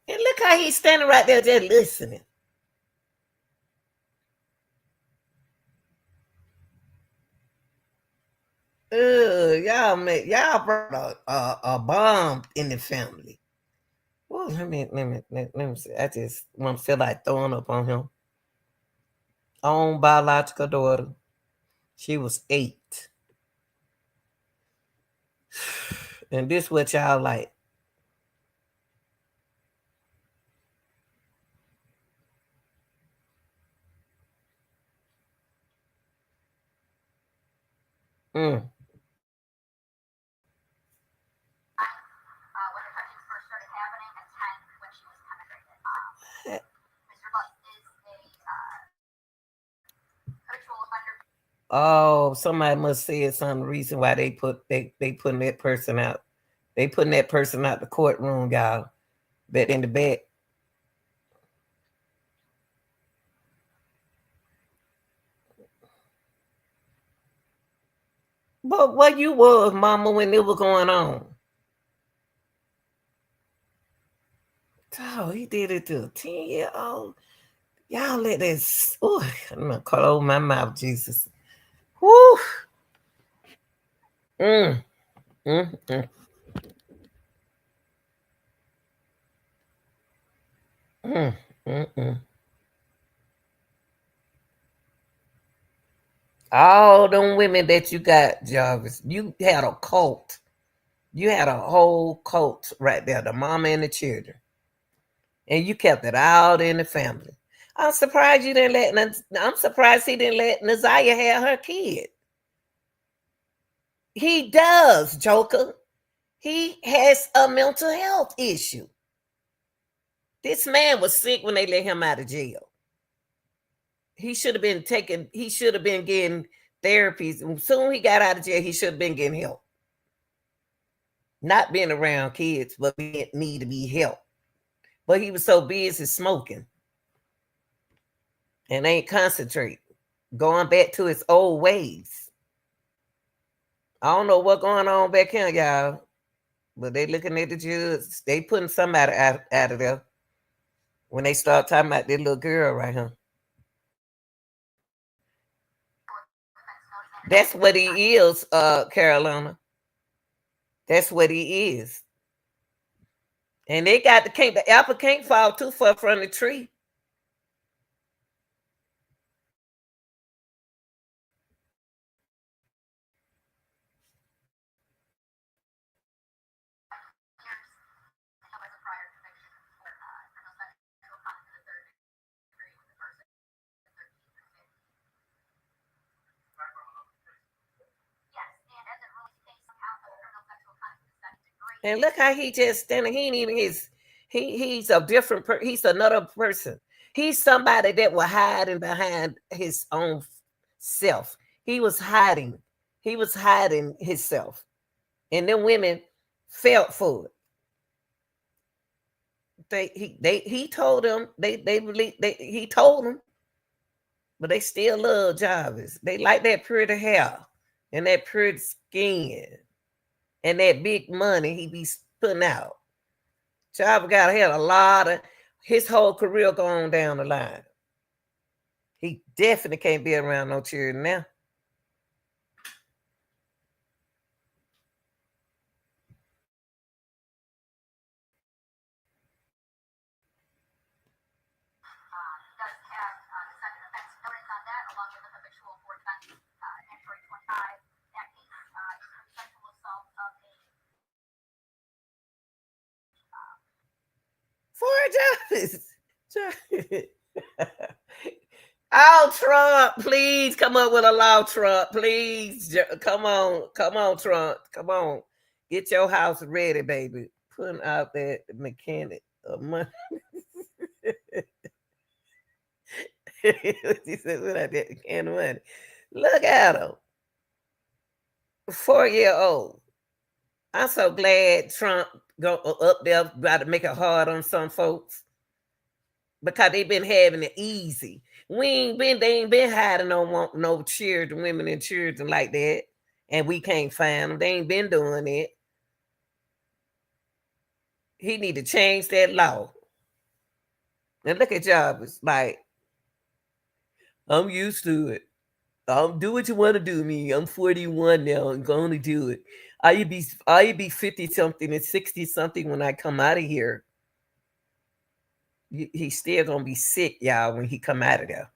And look how he's standing right there just listening. Y'all brought a bomb in the family. Well, let me see. I just want to feel like throwing up on him. Own biological daughter. She was 8. And this what y'all like. Mm. Oh, somebody must say it's some reason why they putting that person out. They putting that person out the courtroom, y'all. That in the back. But what you was, mama, when it was going on? Oh, he did it to a 10-year-old. Y'all let this. Oh, I'm gonna close my mouth, Jesus. Whoo. Mm. Mm. Mm. All them women that you got, Jarvis, you had a cult. You had a whole cult right there, the mama and the children. And you kept it out in the family. I'm surprised you didn't I'm surprised he didn't let Naziah have her kid. He does, Joker. He has a mental health issue. This man was sick when they let him out of jail. He should have been getting therapies. Soon he got out of jail, he should have been getting help. Not being around kids, but need to be helped. But he was so busy smoking and ain't concentrate, going back to his old ways. I don't know what's going on back here, y'all, but they looking at the judge. They putting somebody out of there when they start talking about this little girl right here. That's what he is, Carolina. That's what he is. And they got the apple can't fall too far from the tree. And look how he just standing. He ain't even he's a different he's another person. He's somebody that was hiding behind his own self. He was hiding. He was hiding himself. And then women felt for it. He told them he told them, but they still love Jarvis. They like that pretty hair and that pretty skin and that big money he be putting out. Jarvis had a lot of his whole career going down the line. He definitely can't be around no children now. Jarvis. Oh, Trump, please come up with a law, Trump. Please. Come on. Come on, Trump. Come on. Get your house ready, baby. Putting out that mechanic of money. He said, "What I did, can of money." Look at him, 4 year old. I'm so glad Trump go up there about to make it hard on some folks because they been having it easy. They ain't been hiding no children, women and children like that, and we can't find them. They ain't been doing it. He need to change that law. And look at Jarvis, like I'm used to it. I'll do what you want to do me. I'm 41 now. I'm going to do it. I be 50 something and 60 something when I come out of here. He's still gonna be sick, y'all, when he come out of there.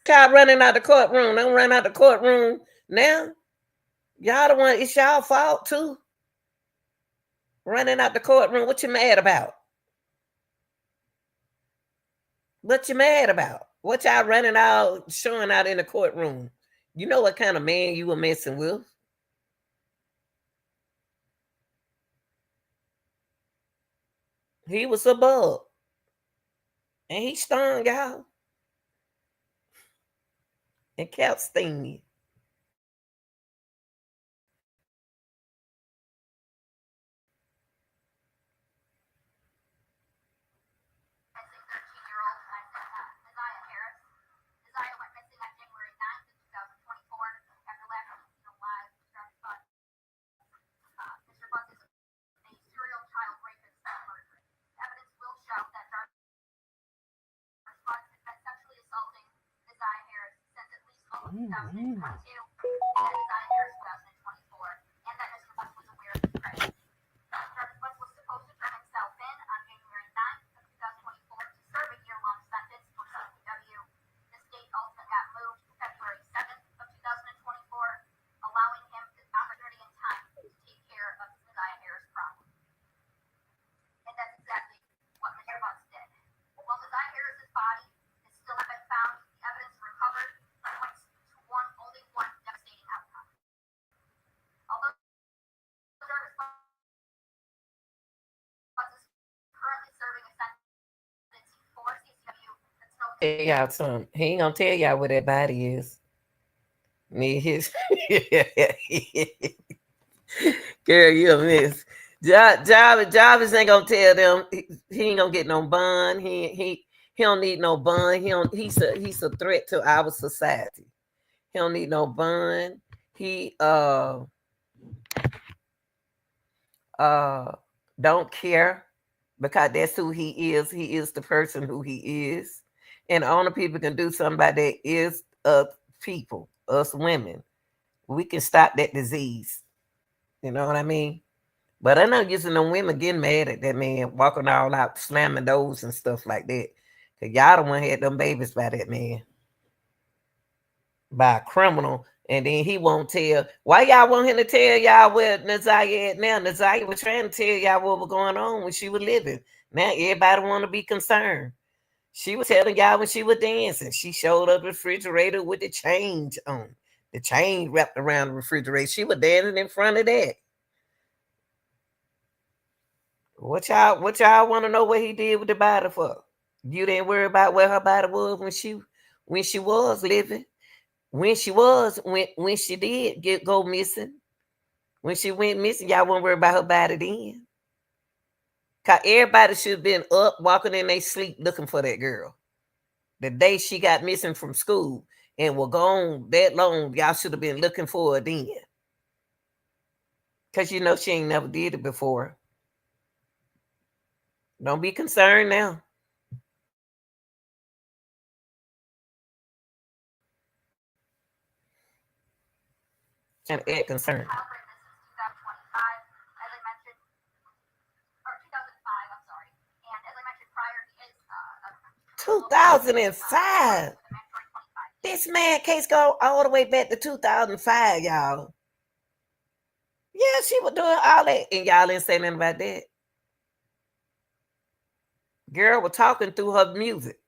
Cop running out the courtroom. Don't run out the courtroom now. Y'all the one. It's y'all fault too. Running out the courtroom. What you mad about? What you mad about? What y'all running out, showing out in the courtroom? You know what kind of man you were messing with. He was a bug. And he stung y'all. And kept stinging. Tell y'all something. He ain't gonna tell y'all where that body is. Me, his girl, you a miss. Jarvis ain't gonna tell them. He ain't gonna get no bond. He don't need no bond. He's a threat to our society. He don't need no bond. He uh don't care because that's who he is. He is the person who he is. And the only people can do something about that is people, us women. We can stop that disease. You know what I mean? But I know using them women getting mad at that man, walking all out, slamming doors and stuff like that. Cause y'all the one had them babies by that man, by a criminal, and then he won't tell. Why y'all want him to tell y'all where Nazaria at now? Nazaria was trying to tell y'all what was going on when she was living. Now everybody want to be concerned. She was telling y'all when she was dancing. She showed up the refrigerator with the change on. The chain wrapped around the refrigerator. She was dancing in front of that. What y'all want to know what he did with the body for? You didn't worry about where her body was when she was living. When she did go missing. When she went missing, y'all won't worry about her body then. Cause everybody should have been up walking in their sleep looking for that girl. The day she got missing from school and were gone that long, y'all should have been looking for her then. Cause you know she ain't never did it before. Don't be concerned now. and act concerned. Two 2005. This man case go all the way back to 2005, y'all. Yeah, she was doing all that, and y'all didn't say nothing about that. Girl was talking through her music.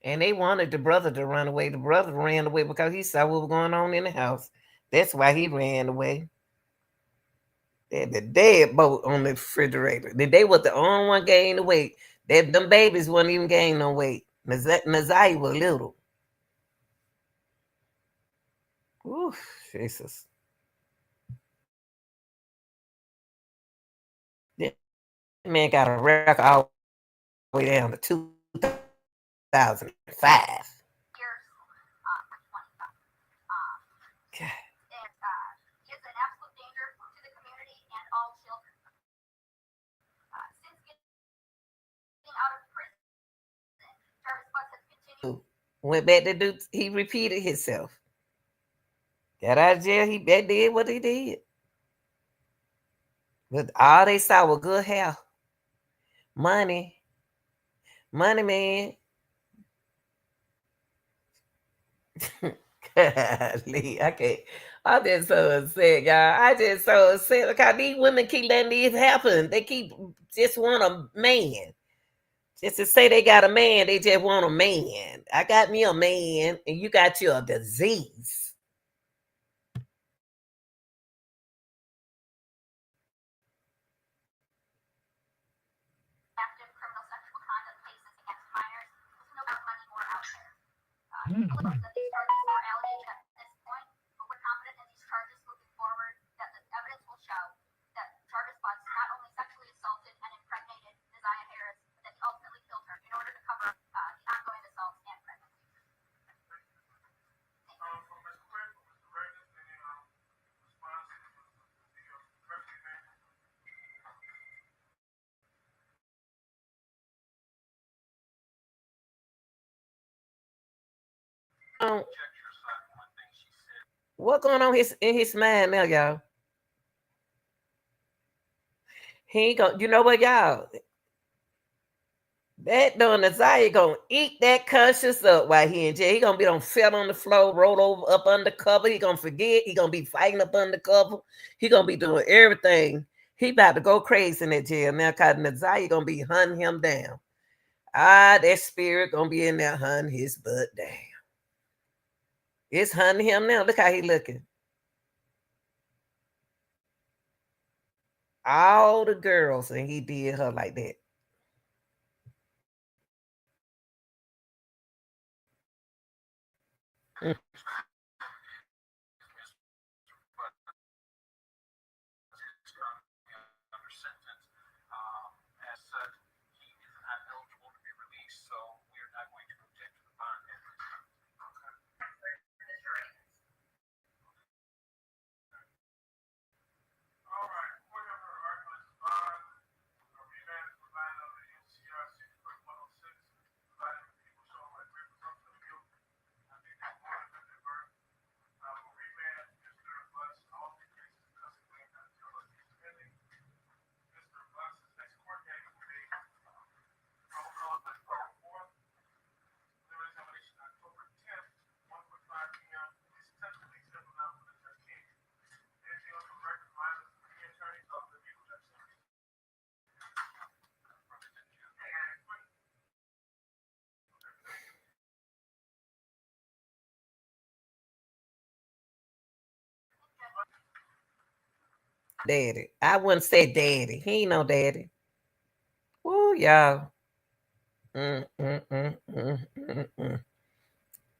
And they wanted the brother to run away. The brother ran away because he saw what was going on in the house. That's why he ran away. They had the dead boat on the refrigerator. They was the only one gaining the weight. Them babies wouldn't even gain no weight. Naziah was little. Ooh, Jesus. That man got a record all the way down to 2005. God. Went back to do, he repeated himself. Got out of jail, he did what he did. But all they saw was good hair. Money, man. Golly, I can't. I'm just so upset, y'all. I just so upset because these women keep letting these happen. They keep just want a man. Just to say they got a man, they just want a man. I got me a man, and you got you a disease. What going on in his mind now, y'all? He ain't gonna, you know what, y'all? That Don Naziah gonna eat that conscience up while he in jail. He gonna be on fell on the floor, rolled over up under cover. He gonna forget. He gonna be fighting up under cover. He gonna be doing everything. He about to go crazy in that jail now because Naziah gonna be hunting him down. That spirit gonna be in there hunting his butt down. It's hunting him now. Look how he looking. All the girls, and he did her like that. Mm. Daddy. I wouldn't say daddy. He ain't no daddy. Woo, y'all.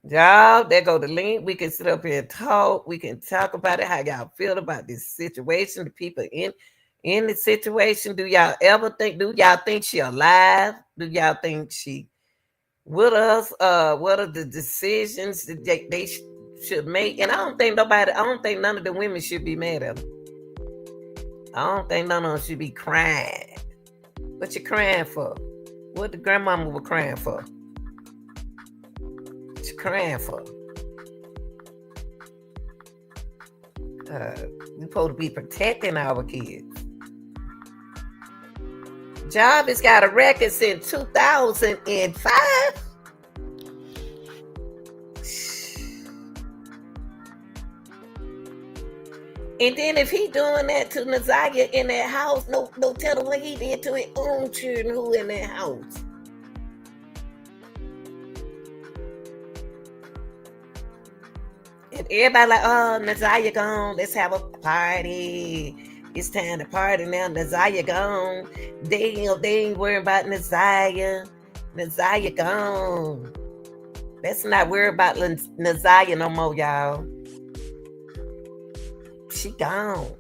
Y'all, there go the link. We can sit up here and talk. We can talk about it, how y'all feel about this situation, the people in the situation. Do y'all ever think, do y'all think she alive? Do y'all think she with us? What are the decisions that they should make? And I don't think none of the women should be mad at them. I don't think none of them should be crying. What you crying for? What the grandmama was crying for? She's crying for. We supposed to be protecting our kids. Jarvis got a record since 2005. And then if he doing that to Naziah in that house, no telling what he did to his own children who in that house. And everybody like, oh, Naziah gone. Let's have a party. It's time to party now. Naziah gone. They ain't worried about Naziah. Naziah gone. Let's not worry about Naziah no more, y'all. She gone.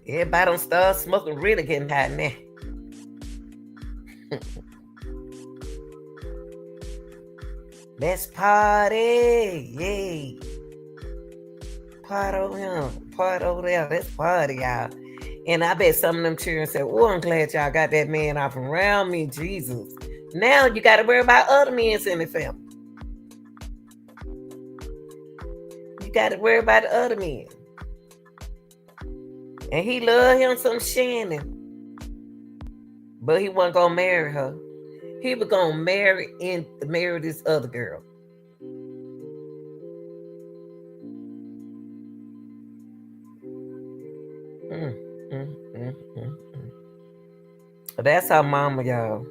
Everybody don't start smoking, really getting high now. Let's party. Yay. Party over here. Party over there. Let's party, y'all. And I bet some of them children said, oh, I'm glad y'all got that man off around me, Jesus. Now you got to worry about other men in the family. You got to worry about the other men. And he loved him some Shannon. But he wasn't going to marry her. He was going to marry this other girl. That's our mama, y'all.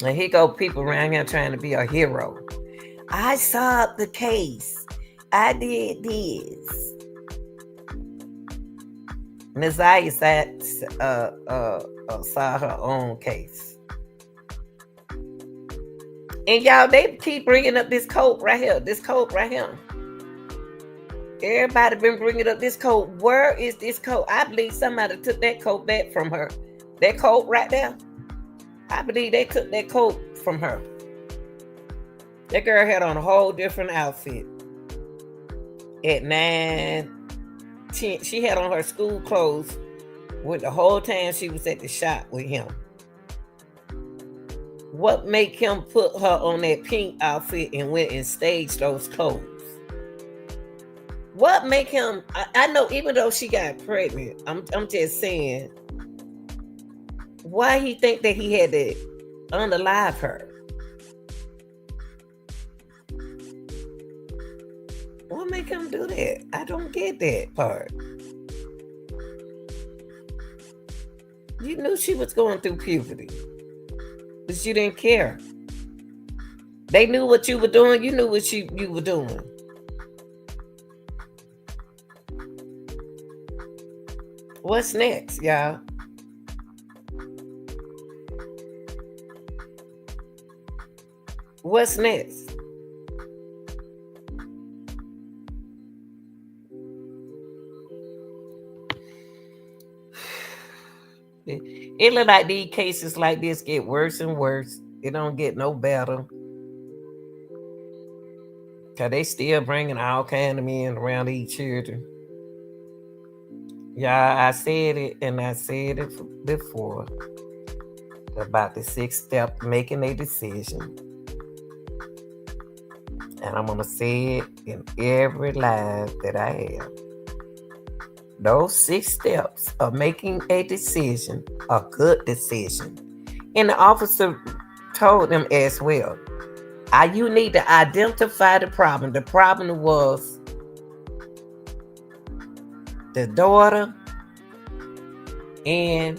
And here go people around here trying to be a hero. I solved the case. I did this. Naziah saw her own case. And y'all, they keep bringing up this coat right here. This coat right here. Everybody been bringing up this coat. Where is this coat? I believe somebody took that coat back from her. That coat right there. I believe they took that coat from her. That girl had on a whole different outfit. At 9, 10, she had on her school clothes with the whole time she was at the shop with him. What make him put her on that pink outfit and went and staged those clothes? What make him? I know, even though she got pregnant, I'm just saying, why he think that he had to unalive her? What make him do that? I don't get that part. You knew she was going through puberty, but you didn't care. They knew what you were doing. You knew what you were doing. What's next, y'all? What's next? It look like these cases like this get worse and worse. It don't get no better. Cause they still bringing all kind of men around these children. Yeah, I said it, and I said it before about the 6th step, making a decision. And I'm gonna say it in every live that I have. Those 6 steps of making a decision, a good decision. And the officer told them as well, you need to identify the problem. The problem was the daughter and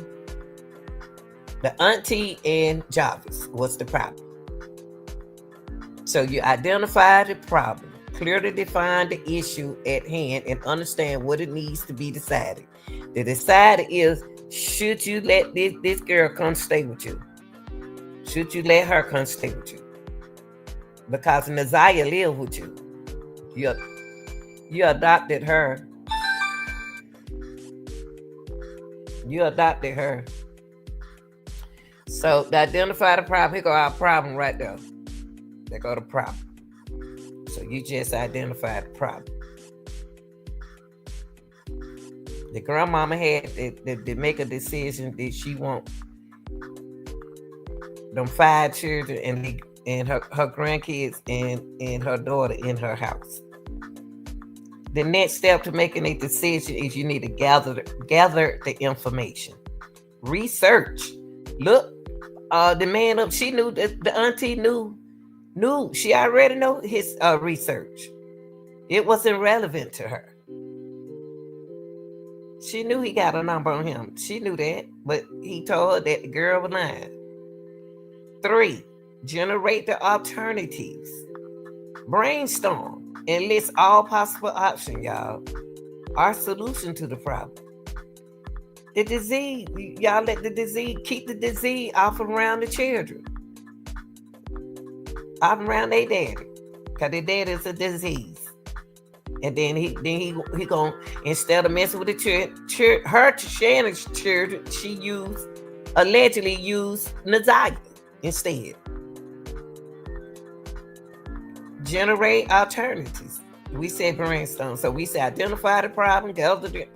the auntie and Jarvis was the problem. So you identify the problem, clearly define the issue at hand, and understand what it needs to be decided. The decider is, should you let this girl come stay with you? Should you let her come stay with you? Because Naziah lived with you. You adopted her. You adopted her. So to identify the problem, here go our problem right there. There go the problem. So you just identified the problem. The grandmama had to make a decision that she want them 5 children and her grandkids and her daughter in her house. The next step to making a decision is you need to gather the information. Research. Look, the man up, she knew that the auntie knew she already know his research. It wasn't relevant to her. She knew he got a number on him. She knew that, but he told her that the girl was lying. 3, generate the alternatives. Brainstorm and list all possible options, y'all. Our solution to the problem. The disease, y'all let the disease, keep the disease off around the children. Off around their daddy. Because their daddy is a disease. And then he gonna, instead of messing with the her Shannon's children, she allegedly used Nazaria instead. Generate alternatives. We said brainstorm. So we said identify the problem, gather the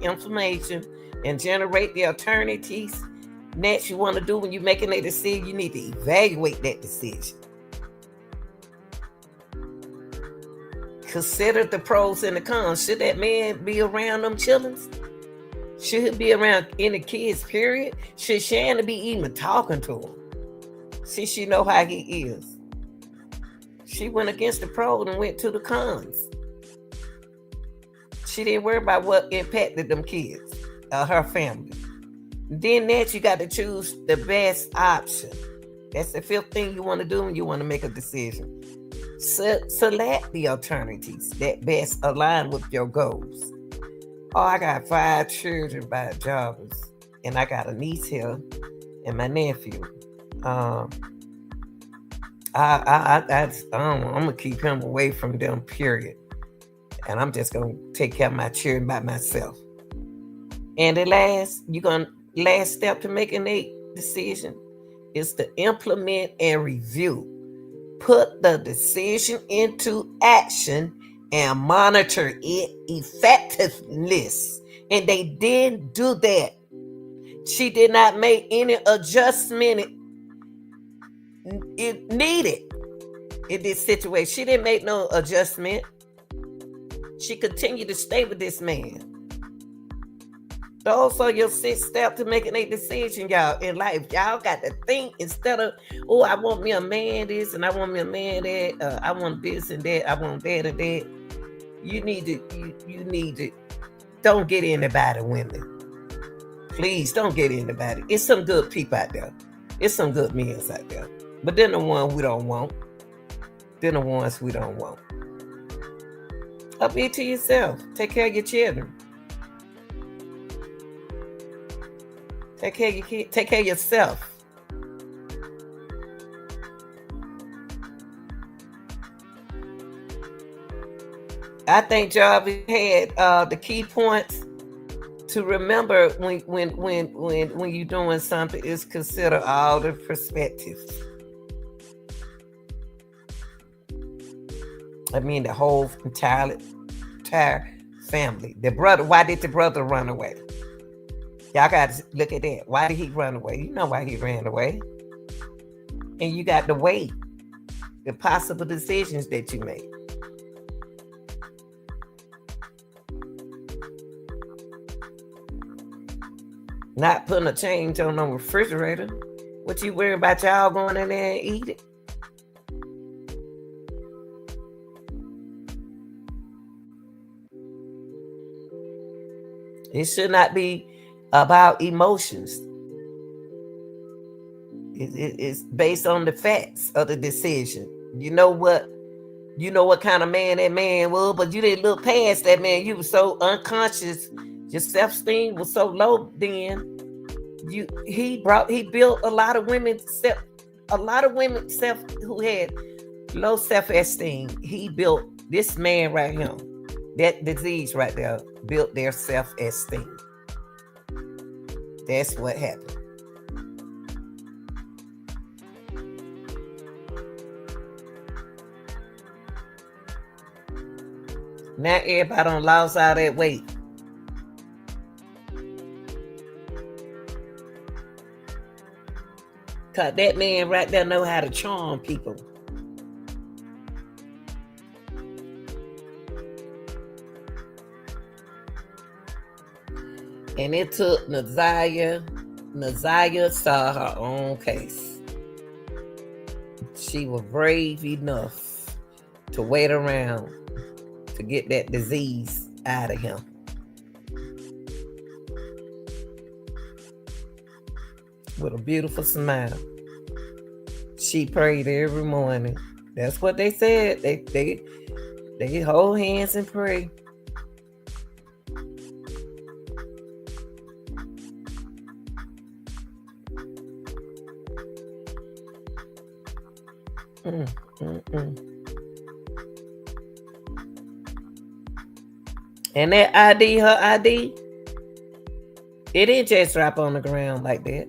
information, and generate the alternatives. Next, you want to do when you're making a decision, you need to evaluate that decision. Consider the pros and the cons. Should that man be around them children? Should he be around any kids, period? Should Shannon be even talking to him? See, she know how he is. She went against the pros and went to the cons. She didn't worry about what impacted them kids, her family. Then next, you got to choose the best option. That's the 5th thing you want to do when you want to make a decision. Select the alternatives that best align with your goals. Oh, I got 5 children by jobbers, and I got a niece here and my nephew. I'm gonna keep him away from them, period. And I'm just gonna take care of my children by myself. And the last step to making a decision is to implement and review. Put the decision into action and monitor its effectiveness. And they didn't do that. She did not make any adjustment it needed in this situation. She didn't make no adjustment. She continued to stay with this man. Those are your 6 steps to making a decision, y'all, in life. Y'all got to think instead of, oh, I want me a man this and I want me a man that. I want this and that. I want that and that. You need to don't get anybody, women. Please don't get anybody. It's some good people out there. It's some good men out there. But then the ones we don't want. Up here to yourself. Take care of your children. Take care of your kids. Take care of yourself. I think Jarvis had the key points to remember when you're doing something is consider all the perspectives. I mean the whole entire family. The brother, why did the brother run away? Y'all got to look at that. Why did he run away? You know why he ran away. And you got to weigh the possible decisions that you make. Not putting a change on the refrigerator. What you worry about y'all going in there and eat it? It should not be about emotions. It's based on the facts of the decision. You know what kind of man that man was, but you didn't look past that man. You were so unconscious. Your self-esteem was so low then. He built a lot of women who had low self-esteem. He built this man right here. That disease right there built their self-esteem. That's what happened. Now everybody done lost all that weight. Cause that man right there know how to charm people. And it took Naziah saw her own case. She was brave enough to wait around to get that disease out of him. With a beautiful smile. She prayed every morning. That's what they said. They hold hands and pray. And that ID, her ID, it didn't just drop on the ground like that.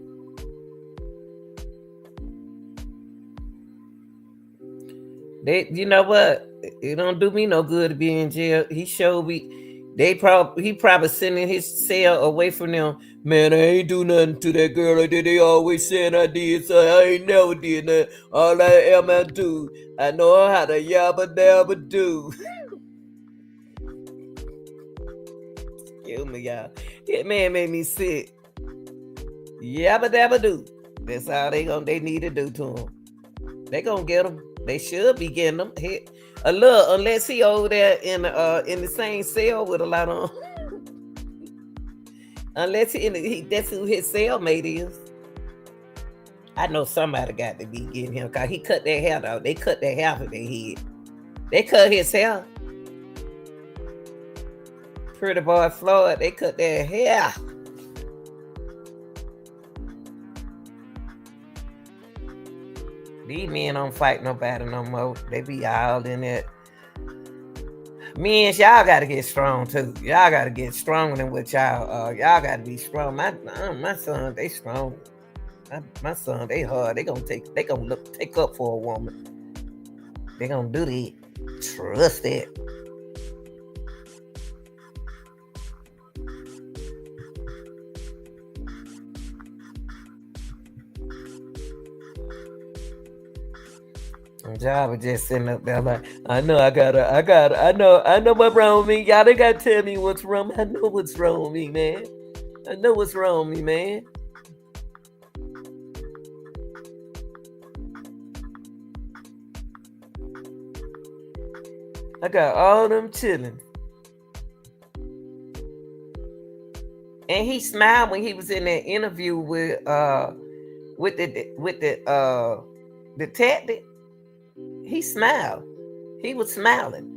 You know what? It don't do me no good to be in jail. He showed me. He probably sitting in his cell away from them. Man, I ain't do nothing to that girl. They always said I did, so I ain't never did nothing. All I ever do, I know how to yabba dabba do. Excuse me, y'all. That man made me sick. Yabba dabba do. That's all they need to do to him. They gonna get him. They should be getting them hit a little, unless he over there in the same cell with a lot of them. Unless that's who his cellmate is. I know somebody got to be getting him because he cut their hair out. They cut their hair off their head. They cut his hair. Pretty boy Floyd, they cut their hair. These men don't fight nobody no more. They be all in it. Men, y'all gotta get strong too. Y'all gotta get stronger than what y'all y'all gotta be strong. My son, they strong. My son, they hard. They gonna take up for a woman. They gonna do that. Trust that. Job was just sitting up there like, I know what's wrong with me. Y'all, they gotta tell me what's wrong. I know what's wrong with me, man. I know what's wrong with me, man. I got all them chilling. And he smiled when he was in that interview with the detective. He smiled. He was smiling.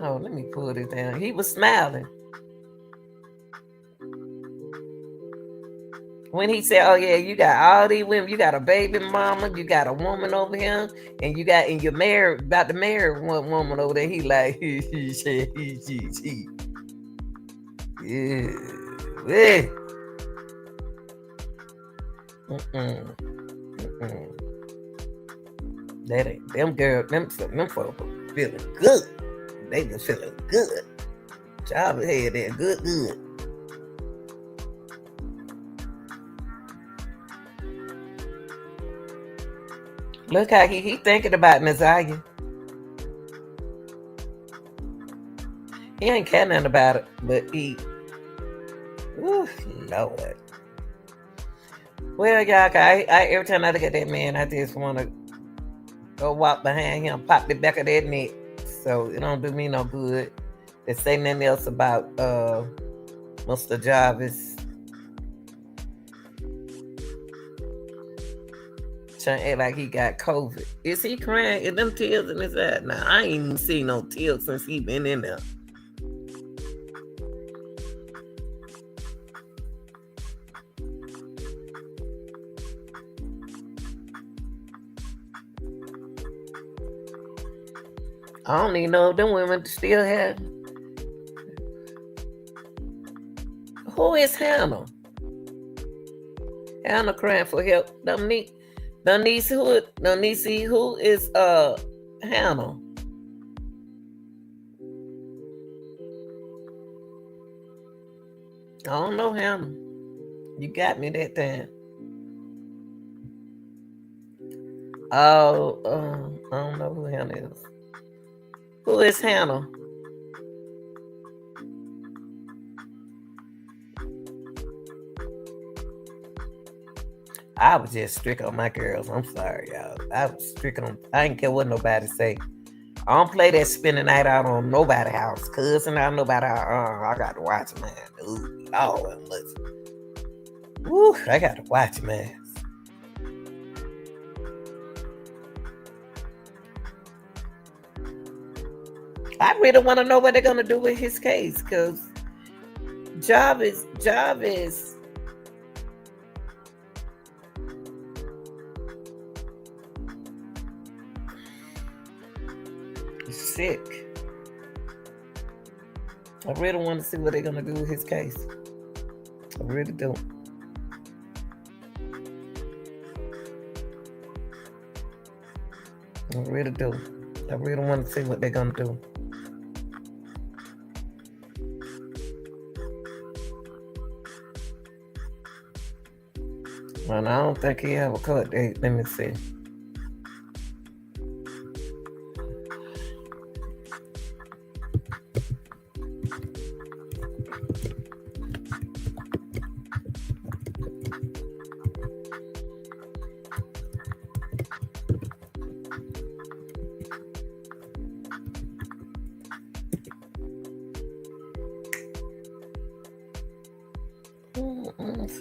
Oh, let me pull this down. He was smiling. When he said, "Oh yeah, you got all these women. You got a baby mama. You got a woman over here, and you're married, about to marry one woman over there." He like, yeah. That ain't them girls. Them folks feeling good. They was feeling good. Job had that good. Look how he thinking about Naziah. He ain't care nothing about it, but he. Ooh, Lord. Well, y'all, every time I look at that man, I just want to go walk behind him, pop the back of that neck. So it don't do me no good to say nothing else about Mr. Jarvis. Trying to act like he got COVID. Is he crying? Is them tears in his eyes? Nah, I ain't even seen no tears since he been in there. I don't even know if them women still have. Who is Hannah? Hannah crying for help. Don't need see who is Hannah. I don't know Hannah. You got me that time. Oh, I don't know who Hannah is. Who is Hannah? I was just strict on my girls. I'm sorry, y'all. I was strict on. I didn't care what nobody say. I don't play that spend the night out on nobody's house. Cousin out nobody house. I got to watch man. Ooh, Lord, listen. Woo, I got to watch man. I really want to know what they're gonna do with his case, because job is sick. I really want to see what they're gonna do with his case. I really do. I really do. I really want to see what they're gonna do. And I don't think he have a court date. Let me see.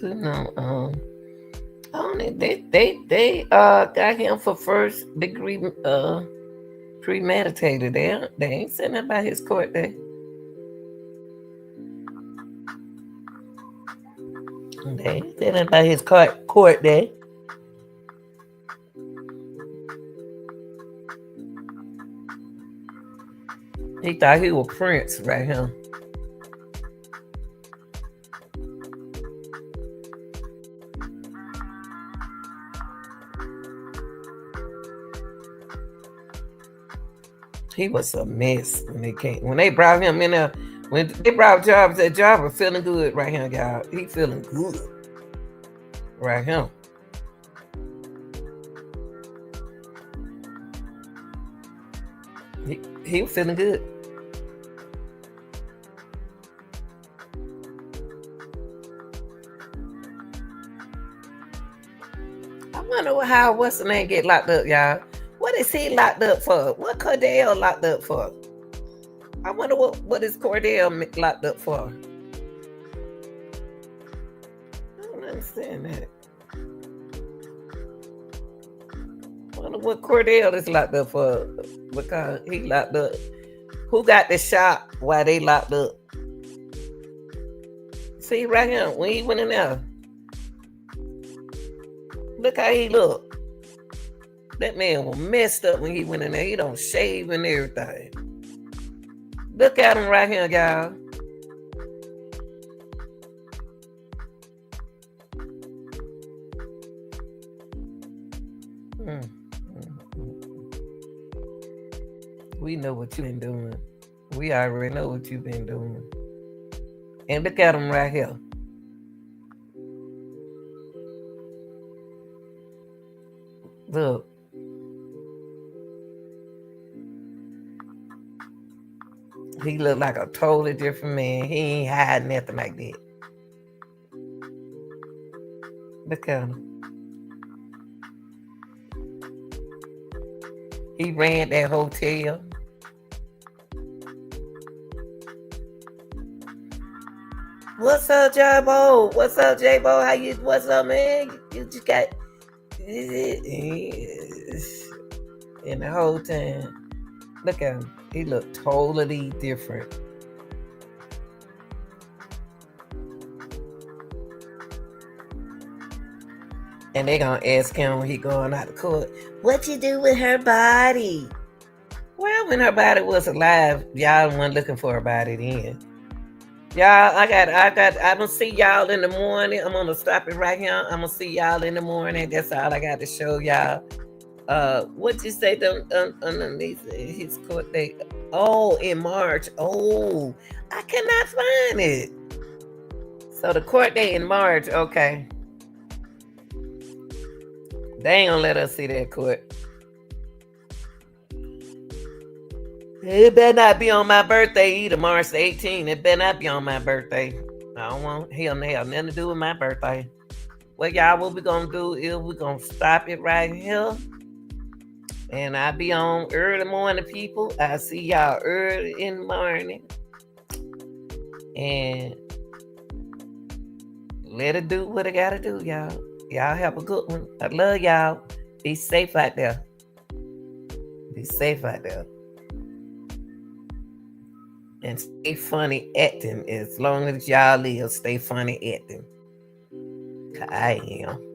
No, they got him for first degree premeditated. They ain't saying nothing about his court day. They ain't saying nothing about his court day. He thought he was Prince right here. He was a mess when they came. When they brought him in there, when they brought Jarvis, that Jarvis feeling good right here, y'all. He feeling good right here. He was feeling good. I wonder how what's the name get locked up, y'all. What is he locked up for? What Cordell locked up for? I wonder what is Cordell locked up for? I don't understand that. I wonder what Cordell is locked up for, because he locked up. Who got the shot while they locked up? See right here, when he went in there. Look how he looked. That man was messed up when he went in there. He don't shave and everything. Look at him right here, y'all. We know what you've been doing. We already know what you've been doing. And look at him right here. Look. He looked like a totally different man. He ain't hiding nothing like that. Look at him. He ran that hotel. What's up, J-Bo? What's up, J-Bo? How you? What's up, man? You just got in the whole time. Look at him. He looked totally different. And they gonna ask him when he going out of court, what you do with her body? Well, when her body was alive, y'all wasn't looking for her body then. Y'all, I gonna see y'all in the morning. I'm gonna stop it right here. I'm gonna see y'all in the morning. That's all I got to show y'all. What you say underneath his court date? Oh, in March. Oh, I cannot find it. So the court date in March, okay. They ain't gonna let us see that court. It better not be on my birthday either, March 18th. It better not be on my birthday. I don't want hell nothing to do with my birthday. Well, y'all, what we gonna do is we're gonna stop it right here. And I'll be on early morning, people. I'll see y'all early in the morning. And let it do what it gotta do, y'all. Y'all have a good one. I love y'all. Be safe out there. Be safe out there. And stay funny acting. As long as y'all live, stay funny acting. I am.